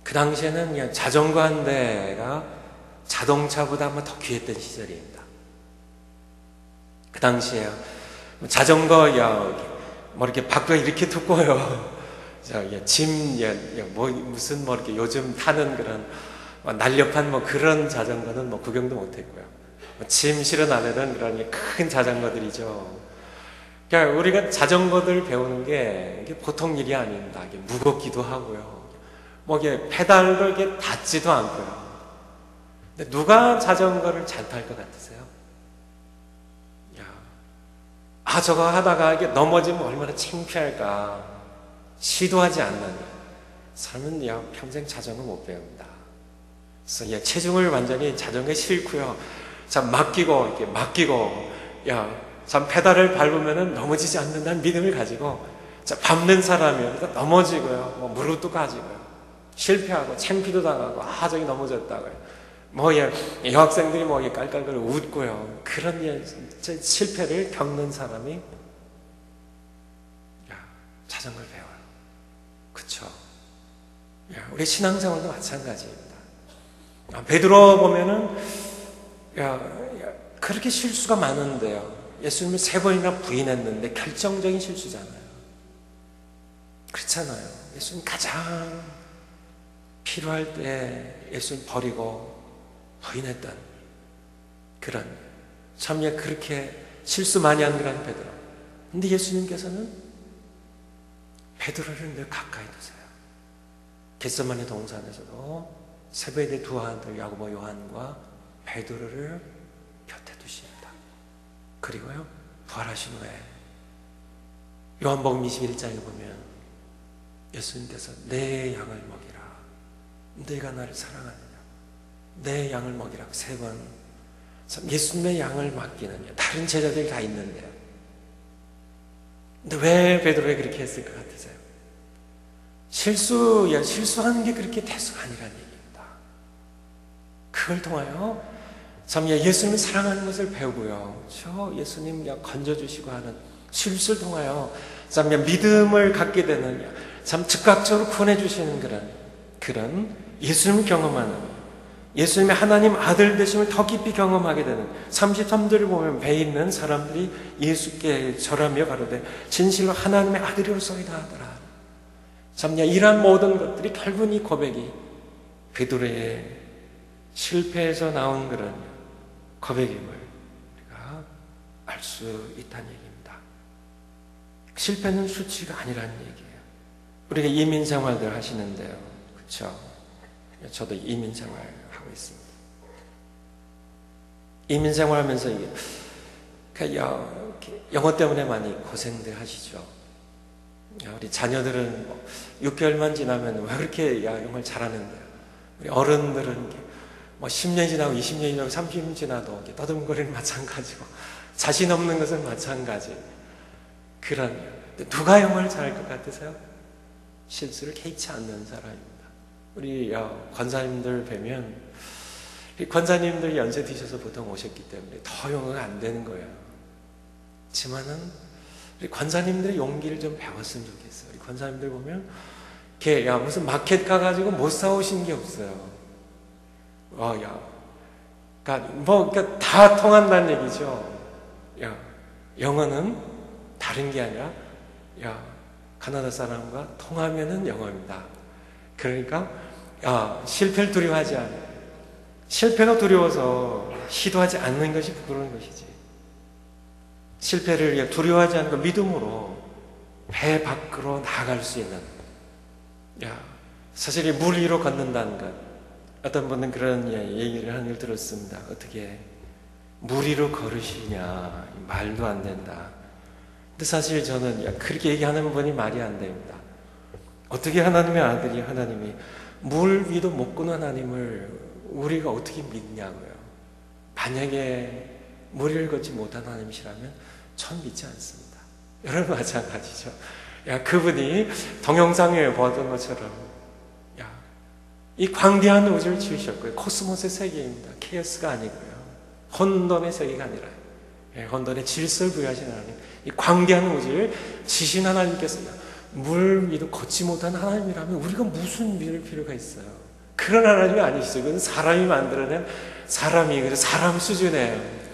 그 당시에는 그냥 자전거 한 대가 자동차보다 아마 더 귀했던 시절입니다. 그 당시에 자전거 이렇게 바퀴가 이렇게 두꺼워요. 무슨 이렇게 요즘 타는 그런 날렵한 그런 자전거는 구경도 못했고요. 짐 실어 나르는 그런 큰 자전거들이죠. 그러니까 우리가 자전거들 배우는 게 이게 보통 일이 아닙니다. 이게 무겁기도 하고요. 이게 페달도 이게 닿지도 않고요. 근데 누가 자전거를 잘 탈 것 같으세요? 저거 하다가 이게 넘어지면 얼마나 창피할까. 시도하지 않는 사람은 평생 자전거 못 배웁니다. 그래서 체중을 완전히 자전거에 싣고요. 맡기고 페달을 밟으면은 넘어지지 않는다는 믿음을 가지고 밟는 사람이요. 넘어지고요. 무릎도 까지고요. 실패하고 창피도 당하고 저기 넘어졌다고요. 여학생들이 깔깔거리고 웃고요. 그런 실패를 겪는 사람이 자전거를 배워요. 그쵸? 우리 신앙생활도 마찬가지입니다. 베드로 보면은 그렇게 실수가 많은데요. 예수님을 3번이나 부인했는데 결정적인 실수잖아요. 그렇잖아요. 예수님 가장 필요할 때 예수님 버리고 부인했던 그런 그렇게 실수 많이 한 그런 베드로. 근데 예수님께서는 베드로를 늘 가까이 두세요. 겟세마네 동산에서도 세베대 두 아들 야고보 요한과 베드로를 곁에 두십니다. 그리고요 부활하신 후에 요한복음 21장에 보면 예수님께서 내 양을 먹이라, 내가 나를 사랑하느냐, 내 양을 먹이라고 3번. 참 예수님의 양을 맡기는 다른 제자들이 다 있는데요. 근데 왜 베드로가 그렇게 했을 것 같으세요? 실수하는 게 그렇게 대수가 아니라는 얘기입니다. 그걸 통하여 참 예수님을 사랑하는 것을 배우고요. 저 예수님 건져주시고 하는 실수를 통하여 참 믿음을 갖게 되는, 참 즉각적으로 구원해 주시는 그런 예수님을 경험하는, 예수님의 하나님 아들 되심을 더 깊이 경험하게 되는 33절을 보면 배 있는 사람들이 예수께 절하며 가로되 진실로 하나님의 아들이로소이다 하더라. 참 이러한 모든 것들이 결국은 이 고백이 베드로의 실패에서 나온 그런 고백임을 우리가 알 수 있다는 얘기입니다. 실패는 수치가 아니라는 얘기예요. 우리가 이민 생활들 하시는데요, 그렇죠? 저도 이민 생활 하고 있습니다. 이민 생활하면서 영어 때문에 많이 고생들 하시죠. 우리 자녀들은 6개월만 지나면 왜 그렇게 영어를 잘하는데요? 우리 어른들은 10년 지나고 20년 지나고 30년 지나도 떠듬거리는 마찬가지고 자신 없는 것은 마찬가지. 누가 영어를 잘할 것 같으세요? 실수를 개의치 않는 사람입니다. 우리 권사님들 뵈면, 권사님들 연세 드셔서 보통 오셨기 때문에 더 영어가 안 되는 거예요. 하지만은 우리 권사님들의 용기를 좀 배웠으면 좋겠어요. 우리 권사님들 보면 무슨 마켓 가가지고 못 사오신 게 없어요. 그러니까 다 통한다는 얘기죠. 영어는 다른 게 아니라 가나다 사람과 통하면은 영어입니다. 그러니까 실패를 두려워하지 않아요. 실패가 두려워서 시도하지 않는 것이 부끄러운 것이지. 실패를 두려워하지 않고 믿음으로 배 밖으로 나아갈 수 있는, 사실 물 위로 걷는다는 것, 어떤 분은 그런 얘기를 하는 걸 들었습니다. 어떻게 물 위로 걸으시냐, 말도 안 된다. 근데 사실 저는 그렇게 얘기하는 분이 말이 안 됩니다. 어떻게 하나님의 아들이, 하나님이 물 위도 못 걷는 하나님을 우리가 어떻게 믿냐고요. 만약에 물 위를 걷지 못한 하나님이시라면 전 믿지 않습니다. 여러분 마찬가지죠. 그분이 동영상에 보던 것처럼 이 광대한 우주를 지으셨고요. 코스모스의 세계입니다. 케어스가 아니고요. 혼돈의 세계가 아니라 혼돈의 질서를 부여하신 하나님, 이 광대한 우주를 지신 하나님께서 물 위도 걷지 못한 하나님이라면 우리가 무슨 믿을 필요가 있어요? 그런 하나님이 아니시죠. 그건 사람이 만들어낸 그래서 사람 수준이에요.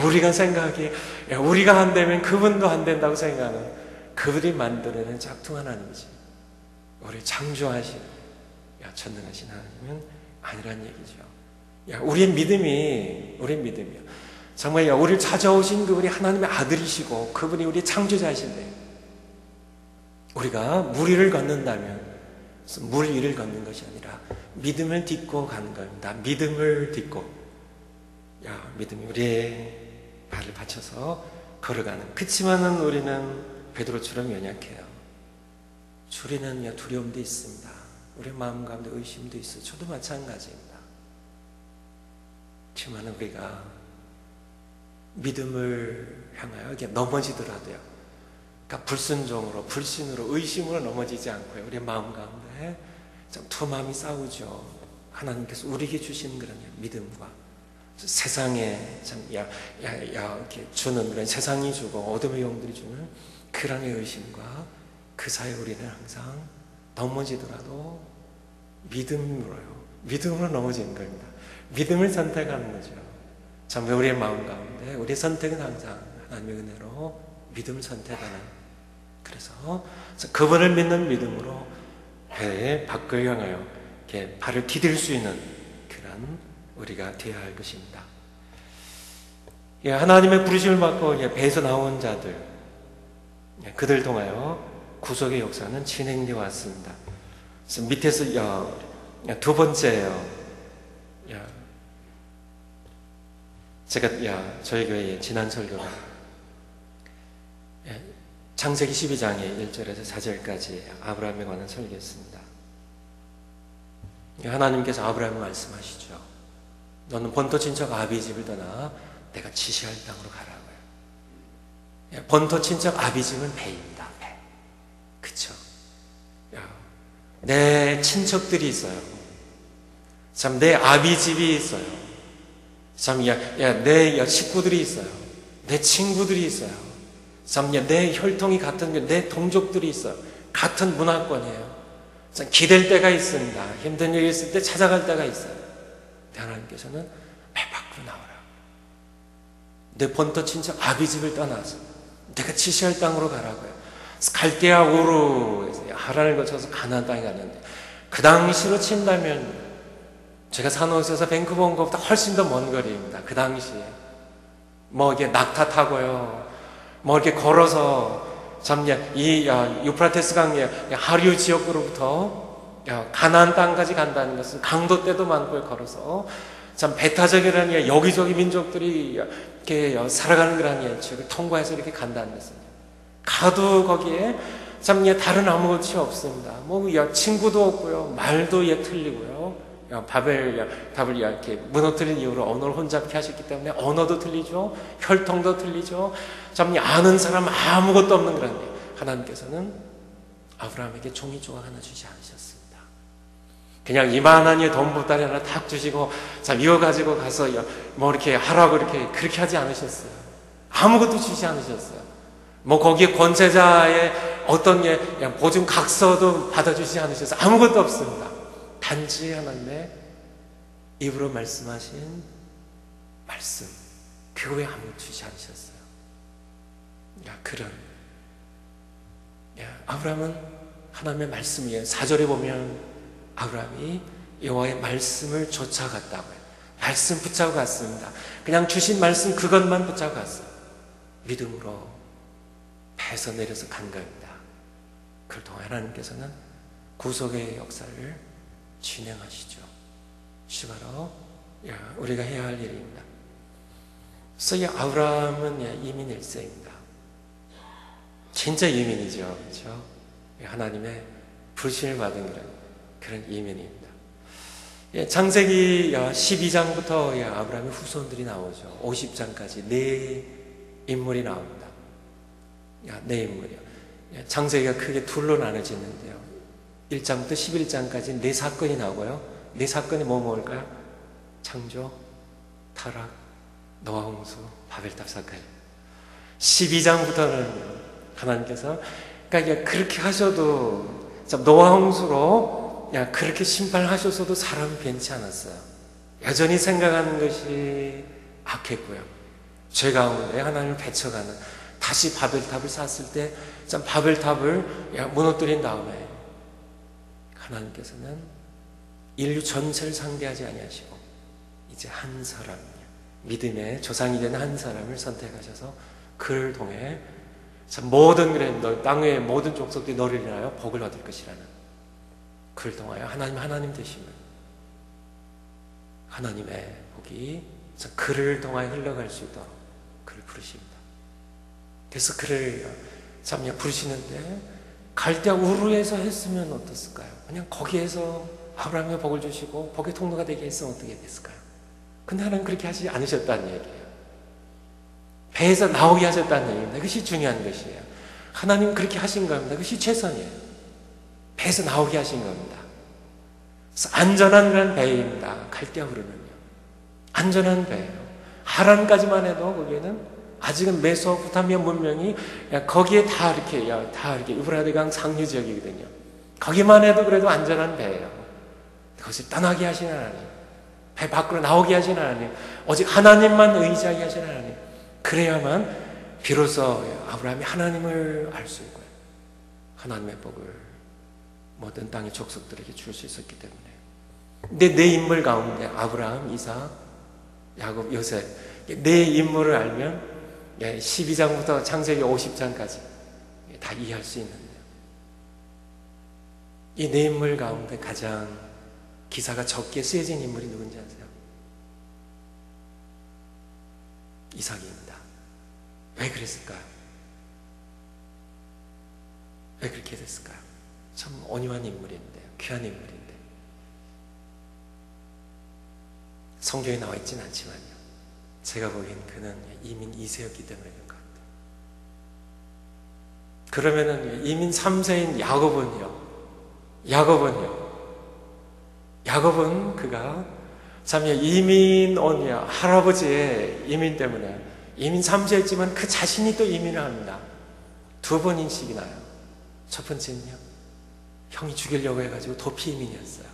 우리가 생각하기에 우리가 안 되면 그분도 안 된다고 생각하는, 그분이 만들어낸 짝퉁 하나님이지. 우리 창조하신 전능하신 하나님은 아니란 얘기죠. 우리의 믿음이요. 정말 우리를 찾아오신 그분이 하나님의 아들이시고 그분이 우리의 창조자이신데, 우리가 물 위를 걷는다면 물 위를 걷는 것이 아니라 믿음을 딛고 가는 겁니다. 믿음을 딛고, 믿음이 우리의 발을 받쳐서 걸어가는. 그치만은 우리는 베드로처럼 연약해요. 우리는 두려움도 있습니다. 우리 마음 가운데 의심도 있어요. 저도 마찬가지입니다. 그렇지만 우리가 믿음을 향하여 이렇게 넘어지더라도요, 그러니까 불순종으로, 불신으로, 의심으로 넘어지지 않고요, 우리 마음 가운데 참 두 마음이 싸우죠. 하나님께서 우리에게 주시는 그런 믿음과 세상에 참 이렇게 주는 그런, 세상이 주고 어둠의 영들이 주는 그런 의심과 그 사이에 우리는 항상 넘어지더라도 믿음으로 넘어지는 겁니다. 믿음을 선택하는 거죠. 참 우리의 마음 가운데 우리의 선택은 항상 하나님의 은혜로 믿음을 선택하는, 그래서 그분을 믿는 믿음으로 배의 밖을 향하여 이렇게 발을 디딜 수 있는 그런 우리가 되어야 할 것입니다. 하나님의 부르심을 받고 배에서 나온 자들, 그들 통하여 구속의 역사는 진행되어 왔습니다. 그래서 밑에서 두 번째예요. 제가 저희 교회의 지난 설교가 창세기 12장의 1절에서 4절까지 아브라함에 관한 설교였습니다. 하나님께서 아브라함에 말씀하시죠. 너는 본토 친척 아비 집을 떠나 내가 지시할 땅으로 가라고요. 본토 친척 아비 집은 배입니다. 배. 그쵸? 내 친척들이 있어요. 참 내 아비 집이 있어요. 참 내 식구들이 있어요. 내 친구들이 있어요. 참 내 혈통이 같은 내 동족들이 있어요. 같은 문화권이에요. 참 기댈 때가 있습니다. 힘든 일이 있을 때 찾아갈 때가 있어요. 하나님께서는 배 밖으로 나오라. 내 본토 친척 아비 집을 떠나서 내가 지시할 땅으로 가라고요. 갈대아 우르에서 하란을 거쳐서 가나안 땅에 갔는데 그 당시로 친다면 제가 산호세에서 밴쿠버 온 것보다 훨씬 더 먼 거리입니다. 그 당시에 이게 낙타 타고요, 이렇게 걸어서 참 이 유프라테스 강의 하류 지역으로부터 가나안 땅까지 간다는 것은 강도 때도 많고 걸어서 참 배타적이라는 여기저기 민족들이 이렇게 살아가는 그런 지역을 통과해서 이렇게 간다는 것은 가도 거기에 참 다른 아무것이 없습니다. 친구도 없고요, 말도 틀리고요. 답을 이렇게 무너뜨린 이유로 언어를 혼잡케 하셨기 때문에 언어도 틀리죠. 혈통도 틀리죠. 참 아는 사람 아무것도 없는 그런데 하나님께서는 아브라함에게 종이 조각 하나 주지 않으셨습니다. 그냥 이만한 돈보따리 하나 탁 주시고 참 이거 가지고 가서 이렇게 하라고 그렇게 하지 않으셨어요. 아무것도 주지 않으셨어요. 거기에 권세자의 어떤 보증 각서도 받아주지 않으셔서 아무것도 없습니다. 단지 하나님의 입으로 말씀하신 말씀, 그거 외에 아무것도 주지 않으셨어요. 아브라함은 하나님의 말씀이에요. 4절에 보면 아브라함이 여호와의 말씀을 쫓아갔다고요. 말씀 붙잡고 갔습니다. 그냥 주신 말씀 그것만 붙잡고 갔어요. 믿음으로 배에서 내려서 간 겁니다. 그걸 통해 하나님께서는 구속의 역사를 진행하시죠. 이것이 바로 우리가 해야 할 일입니다. 그래서 이 아브라함은 이민 1세입니다. 진짜 이민이죠. 그렇죠? 하나님의 부르심을 받은 그런 이민입니다. 창세기 12장부터 아브라함의 후손들이 나오죠. 50장까지 네 인물이 나옵니다. 네 인물이요. 창세기가 크게 둘로 나눠지는데요. 1장부터 11장까지 네 사건이 나오고요. 네 사건이 뭘까요? 창조, 타락, 노아 홍수, 바벨탑 사건. 12장부터는 하나님께서 그러니까 그렇게 하셔도 노아 홍수로 그렇게 심판하셨어도 사람은 변치 않았어요. 여전히 생각하는 것이 악했고요. 죄 가운데 하나님을 배척하는, 다시 바벨탑을 쌓았을 때 바벨탑을 무너뜨린 다음에 하나님께서는 인류 전체를 상대하지 아니하시고 이제 한 사람, 믿음의 조상이 된 한 사람을 선택하셔서 그를 통해 모든 땅의 모든 족속들이 너를 인하여 복을 얻을 것이라는, 그를 통하여 하나님 되심을, 하나님의 복이 그를 통하여 흘러갈 수 있도록 그를 부르십니다. 그래서 그를 부르시는데 갈대아 우르에서 했으면 어땠을까요? 그냥 거기에서 아브라함의 복을 주시고 복의 통로가 되게 했으면 어떻게 됐을까요? 근데 하나님 그렇게 하지 않으셨다는 얘기예요. 배에서 나오게 하셨다는 얘기입니다. 그것이 중요한 것이에요. 하나님 그렇게 하신 겁니다. 그것이 최선이에요. 배에서 나오게 하신 겁니다. 그래서 안전한 그런 배입니다. 갈대아 우르는요. 안전한 배예요. 하란까지만 해도 거기에는 아직은 메소포타미아 문명이 거기에 다 이렇게 유브라데강 상류 지역이거든요. 거기만 해도 그래도 안전한 배예요. 그것을 떠나게 하신 하나님, 배 밖으로 나오게 하신 하나님, 오직 하나님만 의지하게 하신 하나님, 그래야만 비로소 아브라함이 하나님을 알 수 있고요, 하나님의 복을 모든 땅의 족속들에게 줄 수 있었기 때문에. 근데 내 인물 가운데 아브라함, 이삭, 야곱, 요셉, 내 인물을 알면 12장부터 창세기 50장까지 다 이해할 수 있는데요. 이 네 인물 가운데 가장 기사가 적게 쓰여진 인물이 누군지 아세요? 이삭입니다. 왜 그랬을까요? 왜 그렇게 됐을까요? 참 온유한 인물인데, 귀한 인물인데. 성경에 나와 있진 않지만요, 제가 보기엔 그는 이민 2세였기 때문에 그런 것 같아요. 그러면은 이민 3세인 야곱은 그가 참 이민 온 할아버지의 이민 때문에 이민 3세였지만 그 자신이 또 이민을 합니다. 2번인씩이 나요. 첫 번째는요, 형이 죽이려고 해가지고 도피 이민이었어요.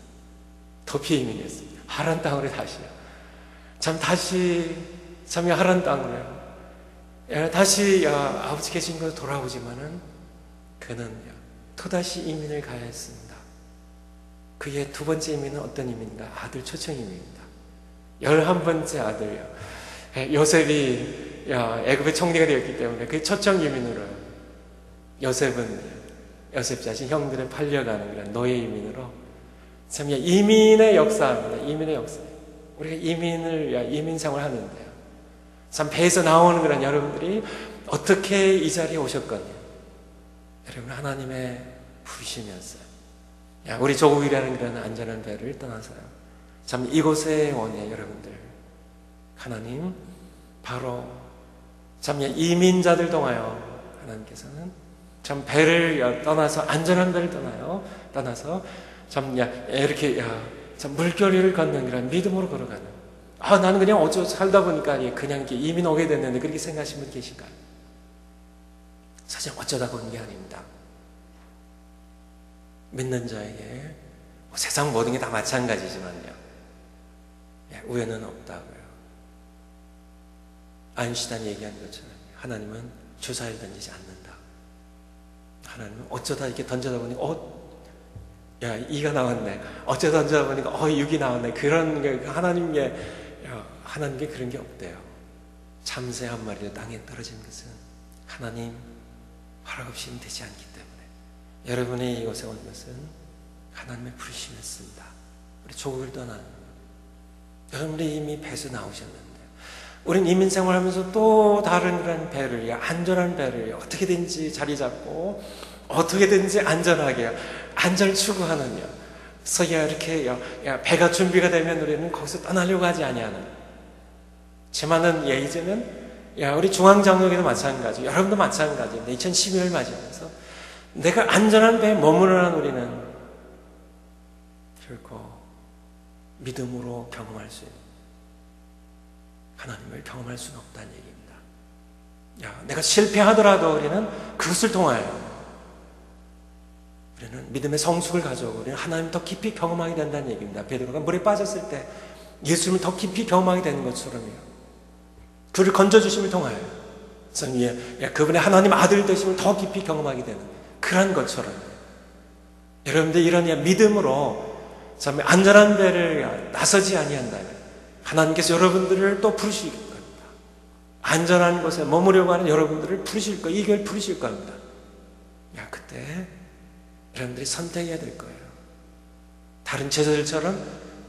하란 땅으로 다시요. 참 하란 땅으로요. 다시 아버지 계신 곳으로 돌아오지만은 그는 또다시 이민을 가야 했습니다. 그의 2번째 이민은 어떤 이민인가? 아들 초청 이민입니다. 11번째 아들이요. 요셉이 애굽의 총리가 되었기 때문에 그 초청 이민으로 요셉 자신 형들을 팔려가는 그런 노예 이민으로 참 이민의 역사입니다. 이민의 역사. 우리가 이민 생활을 하는데요, 참 배에서 나오는 그런 여러분들이 어떻게 이 자리에 오셨거든요. 여러분, 하나님의 부르심이었어요. 우리 조국이라는 그런 안전한 배를 떠나서요, 참 이곳에 오네 여러분들, 하나님 바로 참 이민자들 통하여 하나님께서는 참 배를 떠나서 안전한 배를 떠나서 참 이렇게 참 물결을 걷는 그런 믿음으로 걸어가는, 나는 그냥 어쩌 살다 보니까 그냥 이렇게 이민 오게 됐는데, 그렇게 생각하시는 분 계신가요? 사실 어쩌다 보는 게 아닙니다. 믿는 자에게 세상 모든 게 다 마찬가지지만요, 우연은 없다고요. 아인슈타인이 얘기한 것처럼 하나님은 주사위를 던지지 않는다. 하나님은 어쩌다 이렇게 던져다 보니까 2가 나왔네. 어쩌다 던져다 보니까 6이 나왔네. 그런 게 하나님께 그런 게 없대요. 참새 한 마리가 땅에 떨어진 것은 하나님 허락 없이는 되지 않기 때문에, 여러분이 이곳에 온 것은 하나님의 부르심이었습니다. 우리 조국을 떠나는, 여러분이 이미 배에서 나오셨는데, 우린 이민 생활하면서 또 다른 그런 배를, 안전한 배를 어떻게든지 자리 잡고 어떻게든지 안전하게 안전을 추구하느냐. 그래서 이렇게 배가 준비가 되면 우리는 거기서 떠나려고 하지 아니하는. 지만은 이제는 우리 중앙장로교도 마찬가지, 여러분도 마찬가지인데 2012년 맞이하면서 내가 안전한 배에 머무르는 우리는 결코 믿음으로 경험할 수 있는, 하나님을 경험할 수는 없다는 얘기입니다. 내가 실패하더라도 우리는 그것을 통하여 우리는 믿음의 성숙을 가져오고 우리는 하나님을 더 깊이 경험하게 된다는 얘기입니다. 베드로가 물에 빠졌을 때 예수님을 더 깊이 경험하게 되는 것처럼요, 그를 건져주심을 통하여 그분의 하나님 아들 되심을 더 깊이 경험하게 되는 그런 것처럼, 여러분들 이런 믿음으로 참 안전한 배를 나서지 아니한다면 하나님께서 여러분들을 또 부르실 겁니다. 안전한 곳에 머무려고 하는 여러분들을 부르실 거예요. 이 교회를 부르실 겁니다. 그때 여러분들이 선택해야 될 거예요. 다른 제자들처럼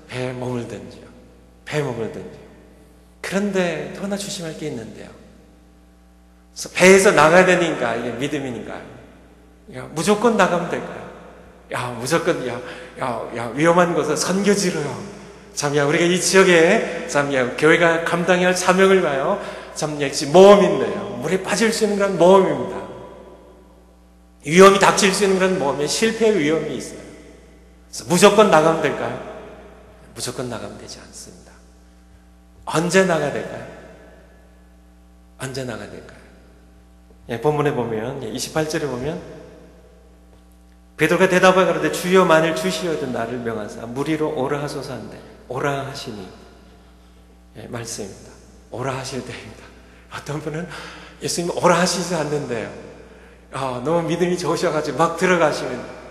배에 머물든지요. 그런데 또 하나 조심할 게 있는데요, 그래서 배에서 나가야 되니까 이게 믿음이니까요, 무조건 나가면 될까요? 무조건 위험한 곳에 선교지로요. 우리가 이 지역에 교회가 감당해야 할 사명을 봐요. 역시 모험인데요, 물에 빠질 수 있는 그런 모험입니다. 위험이 닥칠 수 있는 그런 모험에 실패의 위험이 있어요. 그래서 무조건 나가면 될까요? 무조건 나가면 되지 않습니다. 언제 나가야 될까요? 본문에 보면 28절에 보면 베드로가 대답하여 가로되 주여 만일 주시어도 나를 명하사 물 위로 오라 하소서 한데 오라 하시니, 말씀입니다. 오라 하실 때입니다. 어떤 분은 예수님 오라 하시지 않는데요, 너무 믿음이 좋으셔가지고 막 들어가시면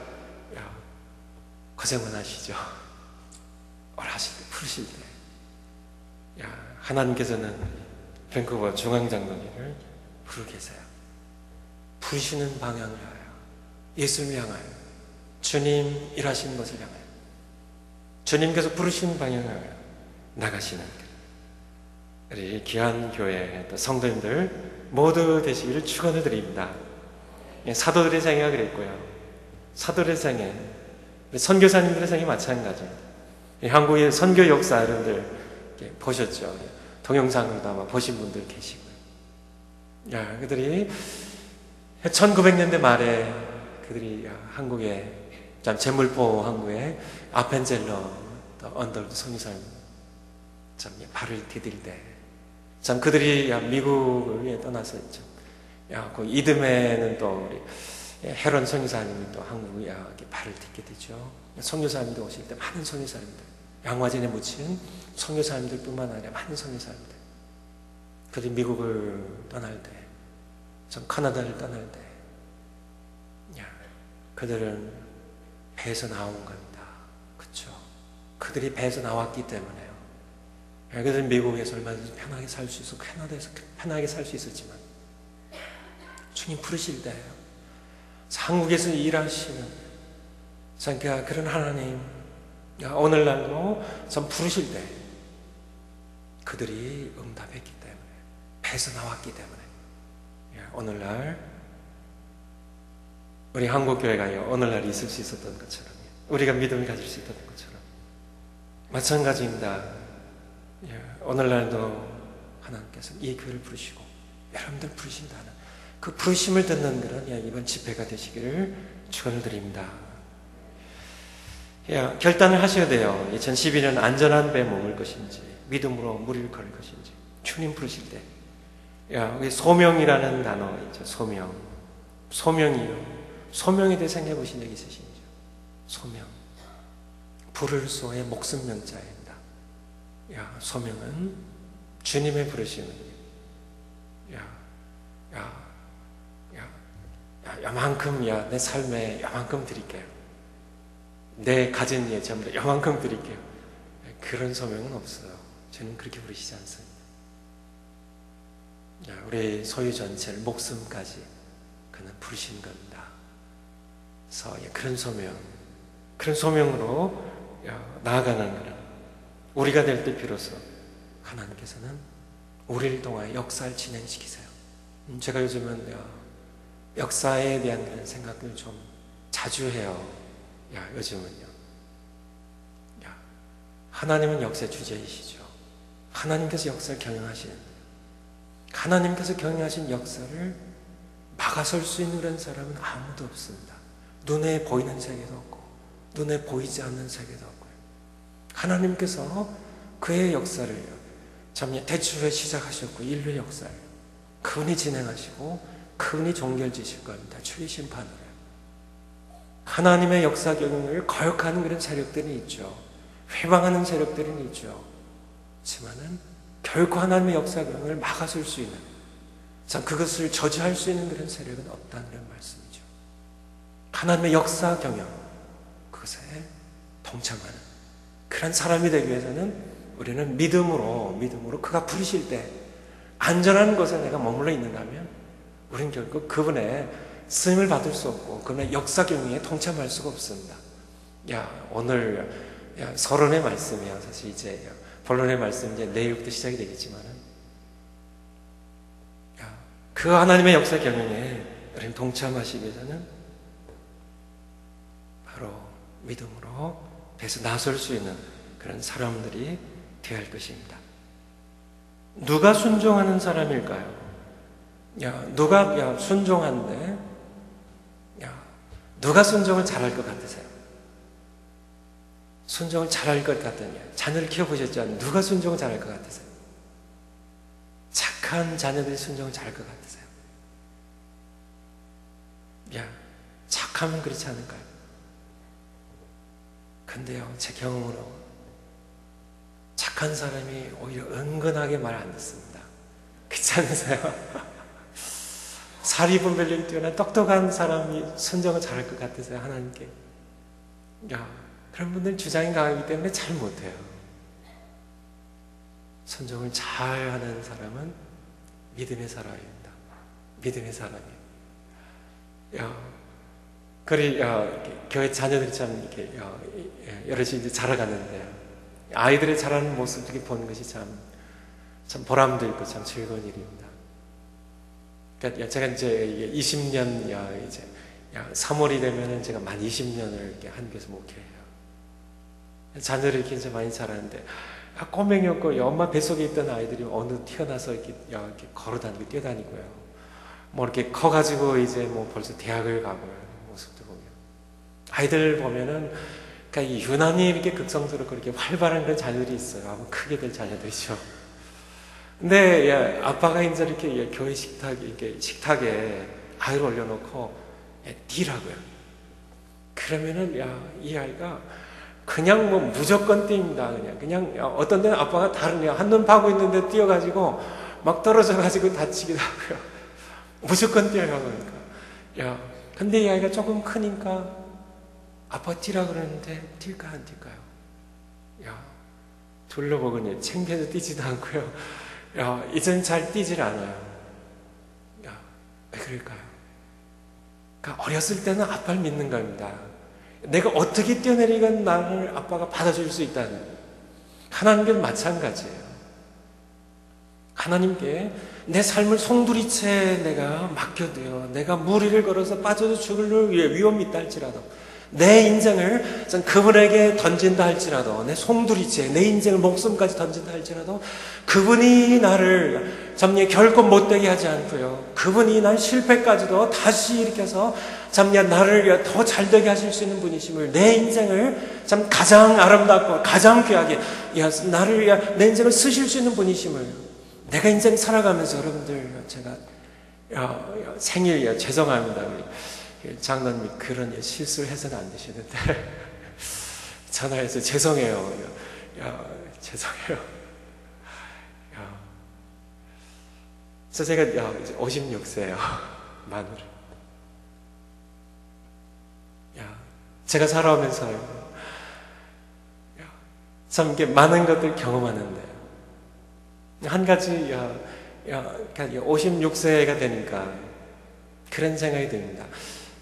고생만 하시죠. 오라 하실 때, 부르실 때 하나님께서는 밴쿠버 중앙장로교를 부르고 계세요. 부르시는 방향을 향하여, 예수님을 향하여, 주님 일하시는 것을 향하여, 주님께서 부르시는 방향을 향하여 나가시는 우리 귀한 교회 또 성도님들 모두 되시기를 축원을 드립니다. 사도들의 생애가 그랬고요. 사도들의 생애, 선교사님들의 생애 마찬가지입니다. 한국의 선교 역사 여러분들 보셨죠? 동영상으로도 아마 보신 분들 계시고요. 그들이 1900년대 말에 그들이 한국의 참 제물포 항구의 아펜젤러 언더우드 선교사님 참 발을 디딜 때 참 그들이 미국을 위해 떠나서 있죠. 그 이듬해는 또 우리 헤런 선교사님이 또 한국에 발을 딛게 되죠. 선교사님들 오실 때 많은 선교사님들, 양화진에 묻힌 선교사님들뿐만 아니라 많은 선교사님들, 그들이 미국을 떠날 때, 참 카나다를 떠날 때, 그들은 배에서 나온 겁니다. 그렇죠? 그들이 배에서 나왔기 때문에요. 그들은 미국에서 얼마든지 편하게 살 수 있어, 캐나다에서 편하게 살 수 있었지만 주님 부르실 때예요. 한국에서 일하시는 그런 하나님, 오늘날도 참 부르실 때 그들이 응답했기 때문에, 배에서 나왔기 때문에 오늘날 우리 한국교회가 오늘날 있을 수 있었던 것처럼, 우리가 믿음을 가질 수 있었던 것처럼 마찬가지입니다. 오늘날도 하나님께서 이 교회를 부르시고 여러분들 부르신다는 그 부르심을 듣는 그런 이번 집회가 되시기를 축원을 드립니다. 결단을 하셔야 돼요. 2012년 안전한 배 머물 것인지 믿음으로 무리를 걸을 것인지. 주님 부르실 때 우리 소명이라는 단어 있죠. 소명이요. 소명에 대해 생각해 보신 적 있으신지요? 소명. 부를 소의 목숨 명자입니다. 소명은 주님의 부르시는 요만큼 내 삶에 요만큼 드릴게요. 내 가진 전부 다 요만큼 드릴게요. 그런 소명은 없어요. 주님 그렇게 부르시지 않습니다. 우리 소유 전체를 목숨까지 그는 부르시는 겁니다. 그래서 그런 소명으로 나아가는 거는 우리가 될 때 비로소 하나님께서는 우리를 통하여 역사를 진행시키세요. 제가 요즘은 역사에 대한 그런 생각을 좀 자주 해요. 요즘은요. 하나님은 역사의 주제이시죠. 하나님께서 역사를 경영하시는, 하나님께서 경영하신 역사를 막아설 수 있는 그런 사람은 아무도 없습니다. 눈에 보이는 세계도 없고 눈에 보이지 않는 세계도 없고요. 하나님께서 그의 역사를 참 대초에 시작하셨고 인류의 역사를 그분이 진행하시고 그분이 종결지실 겁니다. 주의 심판으로. 하나님의 역사 경영을 거역하는 그런 세력들이 있죠. 회방하는 세력들은 있죠. 하지만은 결코 하나님의 역사 경영을 막아설 수 있는, 참 그것을 저지할 수 있는 그런 세력은 없다는 그런 말씀이죠. 하나님의 역사 경영, 그것에 동참하는 그런 사람이 되기 위해서는 우리는 믿음으로 그가 부르실 때 안전한 곳에 내가 머물러 있는다면 우리는 결국 그분의 쓰임을 받을 수 없고 그분의 역사 경영에 동참할 수가 없습니다. 오늘 서론의 말씀이야. 사실 이제 본론의 말씀 이제 내일부터 시작이 되겠지만은 그 하나님의 역사 경영에 우리는 동참하시기 위해서는 바로 믿음으로 배에서 나설 수 있는 그런 사람들이 되어야 할 것입니다. 누가 순종하는 사람일까요? 누가 순종한데 누가 순종을 잘할 것 같으세요? 순종을 잘할 것 같으냐? 자녀를 키워보셨죠? 누가 순종을 잘할 것 같으세요? 착한 자녀들이 순종을 잘할 것 같으세요? 착하면 그렇지 않을까요? 근데요, 제 경험으로 착한 사람이 오히려 은근하게 말 안 듣습니다. 그렇지 않으세요? 사리분별력이 뛰어난 똑똑한 사람이 순종을 잘할 것 같으세요? 하나님께? 그런 분들은 주장이 강하기 때문에 잘 못해요. 순종을 잘하는 사람은 믿음의 사람입니다. 믿음의 사람이에요. 교회 자녀들이 참 이렇게 여럿이 이제 자라가는데 아이들의 자라는 모습 이렇게 보는 것이 참 보람도 있고 참 즐거운 일입니다. 그러니까 제가 이제 이게 20년 이제 3월이 되면은 제가 만 20년을 이렇게 한국에서 목회해요. 자녀를 이렇게 이제 많이 자라는데 꼬맹이였고 엄마 뱃속에 있던 아이들이 어느 태어나서 이렇게 걸어다니고 뛰어다니고요. 뭐 이렇게 커가지고 이제 뭐 벌써 대학을 가고요. 모습도 보면 아이들 보면은 그러니까 이 유난히 이렇게 극성스럽고 이렇게 활발한 그런 자녀들이 있어요. 아마 크게 될 자녀들이죠. 근데 아빠가 이제 이렇게 교회 식탁에 아이를 올려놓고 뛰라고요. 그러면은 이 아이가 그냥 뭐 무조건 뜁니다. 그냥 어떤 데는 아빠가 다른 한눈 파고 있는데 뛰어가지고 막 떨어져가지고 다치기도 하고요. 무조건 뛰어요. 그러니까 근데 이 아이가 조금 크니까 아빠 뛰라 그러는데 뛸까 안 뛸까요? 둘러보고 챙겨서 뛰지도 않고요. 이젠 잘 뛰질 않아요. 왜 그럴까요? 그러니까 어렸을 때는 아빠를 믿는 겁니다. 내가 어떻게 뛰어내리건 나를 아빠가 받아줄 수 있다는, 하나님께 마찬가지예요. 하나님께 내 삶을 송두리째 내가 맡겨둬요. 내가 무리를 걸어서 빠져도 죽을 위험이 있다 할지라도, 내 인생을 전 그분에게 던진다 할지라도, 내 송두리째 내 인생을 목숨까지 던진다 할지라도 그분이 나를 잠시 결코 못되게 하지 않고요, 그분이 난 실패까지도 다시 일으켜서 참 나를 더 잘되게 하실 수 있는 분이심을, 내 인생을 참 가장 아름답고 가장 귀하게 나를 내 인생을 쓰실 수 있는 분이심을, 내가 인생 살아가면서 여러분들 제가 생일 죄송합니다. 장로님이 그런 실수를 해서는 안 되시는데 전화해서 죄송해요. 죄송해요. 그래서 제가 이제 56세예요. 만으로. 제가 살아오면서요, 참 이렇게 많은 것들 경험하는데 한 가지 56세가 되니까 그런 생각이 듭니다.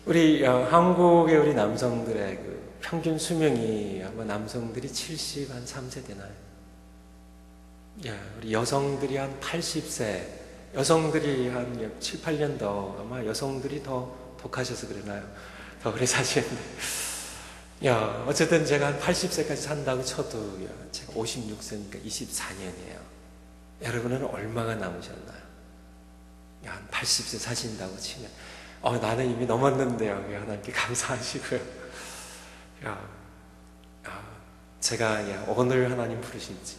우리 한국의 우리 남성들의 그 평균 수명이 아마 남성들이 73세 되나요? 우리 여성들이 한 80세, 여성들이 한 7, 8년 더, 아마 여성들이 더 독하셔서 그러나요? 더 오래 사시는데. 어쨌든 제가 한 80세까지 산다고 쳐도 제가 56세니까 24년이에요. 여러분은 얼마가 남으셨나요? 한 80세 사신다고 치면 나는 이미 넘었는데요. 하나님께 감사하시고요. 제가 오늘 하나님 부르실지,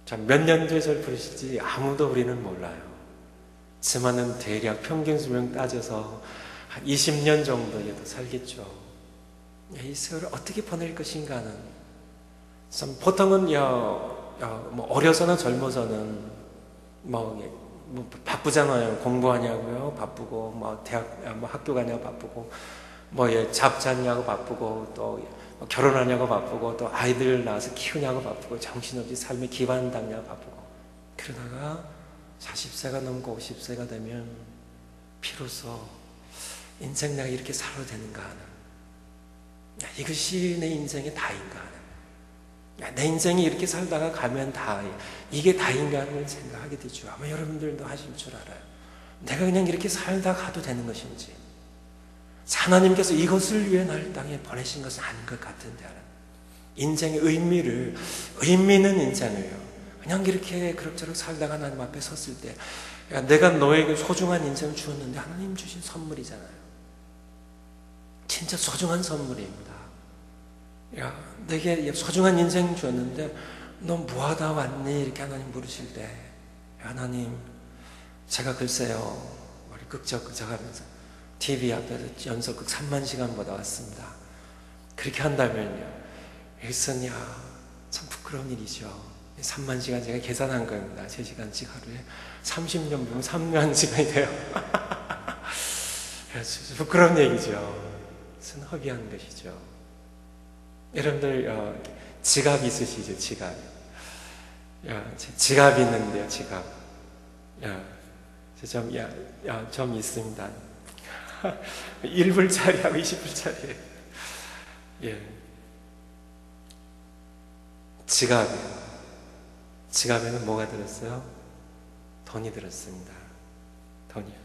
참 몇 년 뒤에 저를 부르실지 아무도 우리는 몰라요. 지만은 대략 평균 수명 따져서 한 20년 정도에 더 살겠죠. 이 세월을 어떻게 보낼 것인가 하는, 참 보통은 뭐 어려서나 젊어서는 뭐 바쁘잖아요. 공부하냐고요, 바쁘고, 뭐 대학, 뭐 학교 가냐고 바쁘고, 뭐 잡자냐고 바쁘고, 또 결혼하냐고 바쁘고, 또 아이들 낳아서 키우냐고 바쁘고, 정신없이 삶의 기반 닦냐고 바쁘고. 그러다가 40세가 넘고 50세가 되면 비로소 인생 내가 이렇게 살아도 되는가 하는, 이것이 내 인생의 다인가 하는, 내 인생이 이렇게 살다가 가면 다 이게 다인가 하는 걸 생각하게 되죠. 아마 여러분들도 하실 줄 알아요. 내가 그냥 이렇게 살다 가도 되는 것인지, 하나님께서 이것을 위해 나를 땅에 보내신 것은 아닌 것 같은데 하는, 인생의 의미 있는 인생을요, 그냥 이렇게 그럭저럭 살다가 하나님 앞에 섰을 때, 내가 너에게 소중한 인생을 주었는데 하나님 주신 선물이잖아요. 진짜 소중한 선물입니다. 내게 소중한 인생 주었는데 너 뭐하다 왔니? 이렇게 하나님 물으실 때, 하나님, 제가 글쎄요, 머리 끄적끄적하면서 TV 앞에서 연속극 3만 시간 보다 왔습니다. 그렇게 한다면요, 이것은 참 부끄러운 일이죠. 3만 시간 제가 계산한 겁니다. 3시간씩 하루에 30년 보면 3만 시간이 돼요. 부끄러운 얘기죠. 그것은 허비한 것이죠. 여러분들 지갑 있으시죠? 지갑. 지갑 있는데요. 지갑. 좀 있습니다. 1불짜리하고 20불짜리. 지갑이에요. 지갑에는 뭐가 들었어요? 돈이 들었습니다. 돈이요.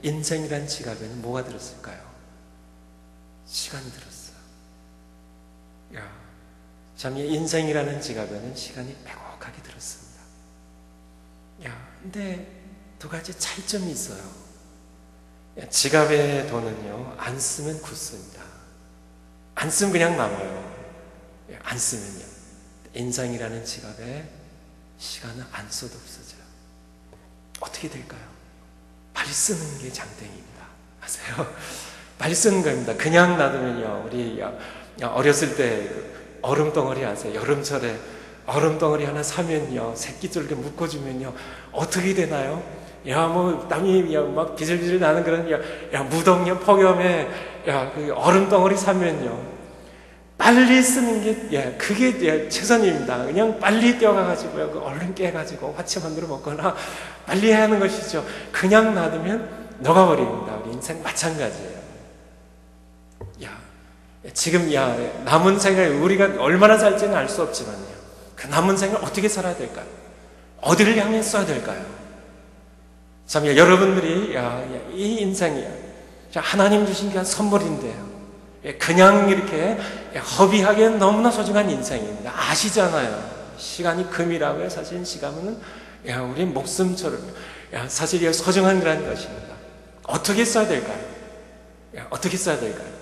인생이란 지갑에는 뭐가 들었을까요? 시간이 들었어요. 야, 참 인생이라는 지갑에는 시간이 빼곡하게 들었습니다. 야, 근데 두 가지 차이점이 있어요. 지갑의 돈은요, 안 쓰면 굳습니다. 안 쓰면 그냥 남아요. 안 쓰면요. 인생이라는 지갑에 시간은 안 써도 없어져요. 어떻게 될까요? 빨리 쓰는 게 장땡입니다. 아세요? 빨리 쓰는 겁니다. 그냥 놔두면요, 우리 어렸을 때 얼음 덩어리 아세요? 여름철에 얼음 덩어리 하나 사면요, 새끼줄게 묶어주면요, 어떻게 되나요? 땀이 막 비질비질 나는 그런 무덤 폭염에 그 얼음 덩어리 사면요, 빨리 쓰는 게 그게 최선입니다. 그냥 빨리 뛰어가가지고요, 그 얼른 깨가지고 화채 만들어 먹거나 빨리 해야 하는 것이죠. 그냥 놔두면 녹아버립니다. 우리 인생 마찬가지예요. 지금 남은 생을 우리가 얼마나 살지는 알 수 없지만요, 그 남은 생을 어떻게 살아야 될까요? 어디를 향해 써야 될까요? 참 여러분들이 이 인생이 하나님 주신 게 선물인데요, 그냥 이렇게 허비하기엔 너무나 소중한 인생입니다. 아시잖아요. 시간이 금이라고요. 사실 시간은 우리 목숨처럼 사실 소중한 그런 것입니다. 어떻게 써야 될까요? 어떻게 써야 될까요?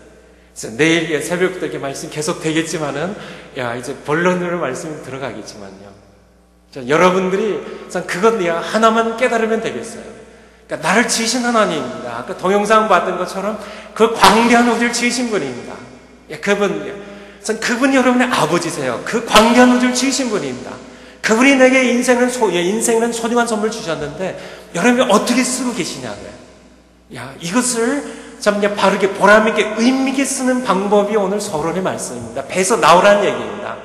내일 새벽부터 이렇게 말씀 계속 되겠지만은, 이제 본론으로 말씀이 들어가겠지만요, 여러분들이 그것 하나만 깨달으면 되겠어요. 그러니까 나를 지으신 하나님입니다. 아까 동영상 봤던 것처럼 그 광대한 우주를 지으신 분입니다. 그분이 여러분의 아버지세요. 그 광대한 우주를 지으신 분입니다. 그분이 내게 인생은 소중한 선물 주셨는데, 여러분이 어떻게 쓰고 계시냐고요. 이것을 참 바르게 보람있게 의미있게 쓰는 방법이 오늘 서론의 말씀입니다. 배에서 나오라는 얘기입니다.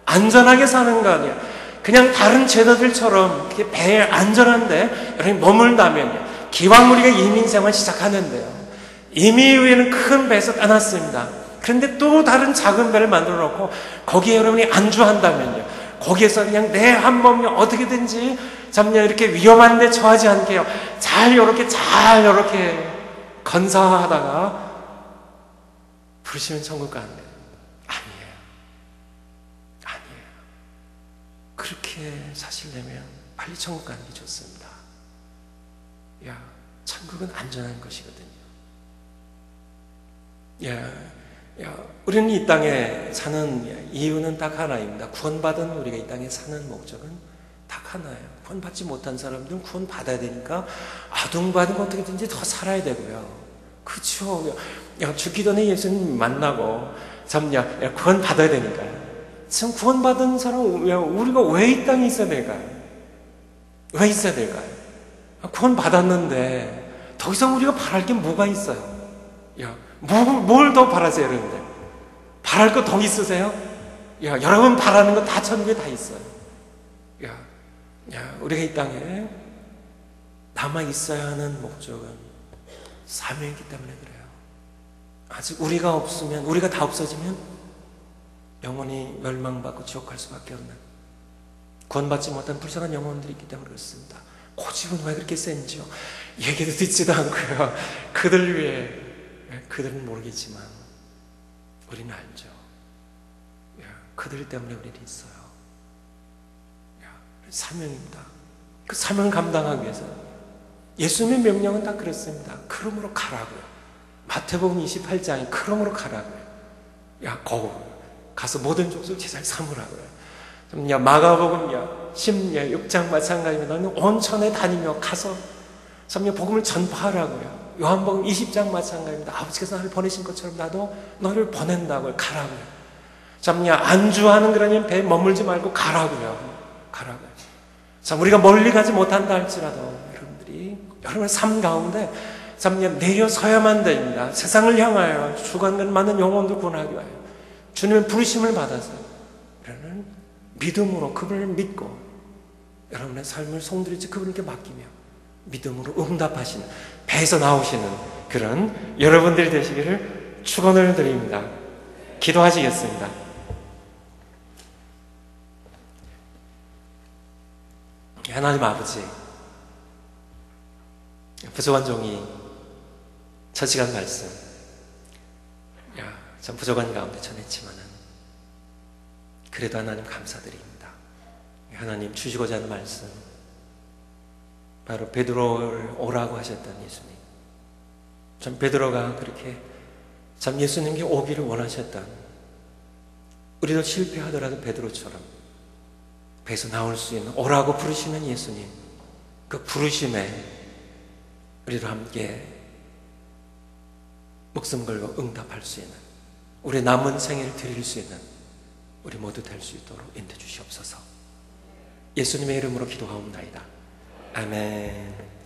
안전하게 사는 거 아니야. 그냥 다른 제도들처럼 배에 안전한데 여러분이 머물다면요, 기왕 우리가 이민생활 시작하는데요, 이미 위에는 큰 배에서 떠났습니다. 그런데 또 다른 작은 배를 만들어 놓고 거기에 여러분이 안주한다면요, 거기에서 그냥 내 한 몸이 어떻게든지 이렇게 위험한 데 처하지 않게요, 잘 이렇게 건사하다가 부르시면 천국 가는 거예요. 아니에요. 그렇게 사시려면 빨리 천국 가는 게 좋습니다. 천국은 안전한 것이거든요. 우리는 이 땅에 사는 이유는 딱 하나입니다. 구원받은 우리가 이 땅에 사는 목적은 딱 하나예요. 구원받지 못한 사람들은 구원받아야 되니까 아둥바둥 어떻게든지 더 살아야 되고요. 그렇죠. 죽기 전에 예수님 만나고 구원받아야 되니까요. 참 구원받은 사람 우리가 왜 이 땅에 있어야 될까요? 왜 있어야 될까요? 구원받았는데 더 이상 우리가 바랄 게 뭐가 있어요? 뭘 더 바라세요, 여러분들? 바랄 거 더 있으세요? 여러분 바라는 거 다 천국에 다 있어요. 우리가 이 땅에 남아 있어야 하는 목적은 사명이기 때문에 그래요. 아직 우리가 없으면, 우리가 다 없어지면 영원히 멸망받고 지옥 갈 수밖에 없는, 구원받지 못한 불쌍한 영혼들이 있기 때문에 그렇습니다. 고집은 왜 그렇게 센지요? 얘기도 듣지도 않고요. 그들 위해, 그들은 모르겠지만 우리는 알죠. 그들 때문에 우리는 있어요. 사명입니다. 그 사명을 감당하기 위해서 예수님의 명령은 다 그렇습니다. 그러므로 가라고요. 마태복음 28장에 그러므로 가라고요. 가서 모든 족속 제자를 삼으라고요. 마가복음 16장 마찬가지입니다. 너는 온 천에 다니며 가서 복음을 전파하라고요. 요한복음 20장 마찬가지입니다. 아버지께서 나를 보내신 것처럼 나도 너를 보낸다고요. 가라고요. 안주하는 그러니 배에 머물지 말고 가라고요. 우리가 멀리 가지 못한다 할지라도 여러분의 삶 가운데 내려서야만 됩니다. 세상을 향하여 죽어가는 많은 영혼들 구원하기 위하여 주님의 부르심을 받아서 여러분은 믿음으로 그분을 믿고 여러분의 삶을 송두리째 그분께 맡기며 믿음으로 응답하시는, 배에서 나오시는 그런 여러분들이 되시기를 축원을 드립니다. 기도하시겠습니다. 하나님 아버지, 부족한 종이 첫 시간 말씀 참 부족한 가운데 전했지만은 그래도 하나님 감사드립니다. 하나님 주시고자 하는 말씀 바로 베드로를 오라고 하셨던 예수님, 참 베드로가 그렇게 참 예수님께 오기를 원하셨던, 우리도 실패하더라도 베드로처럼 배에서 나올 수 있는 오라고 부르시는 예수님, 그 부르심에 우리도 함께 목숨 걸고 응답할 수 있는, 우리 남은 생애를 드릴 수 있는 우리 모두 될 수 있도록 인도해 주시옵소서. 예수님의 이름으로 기도하옵나이다. 아멘.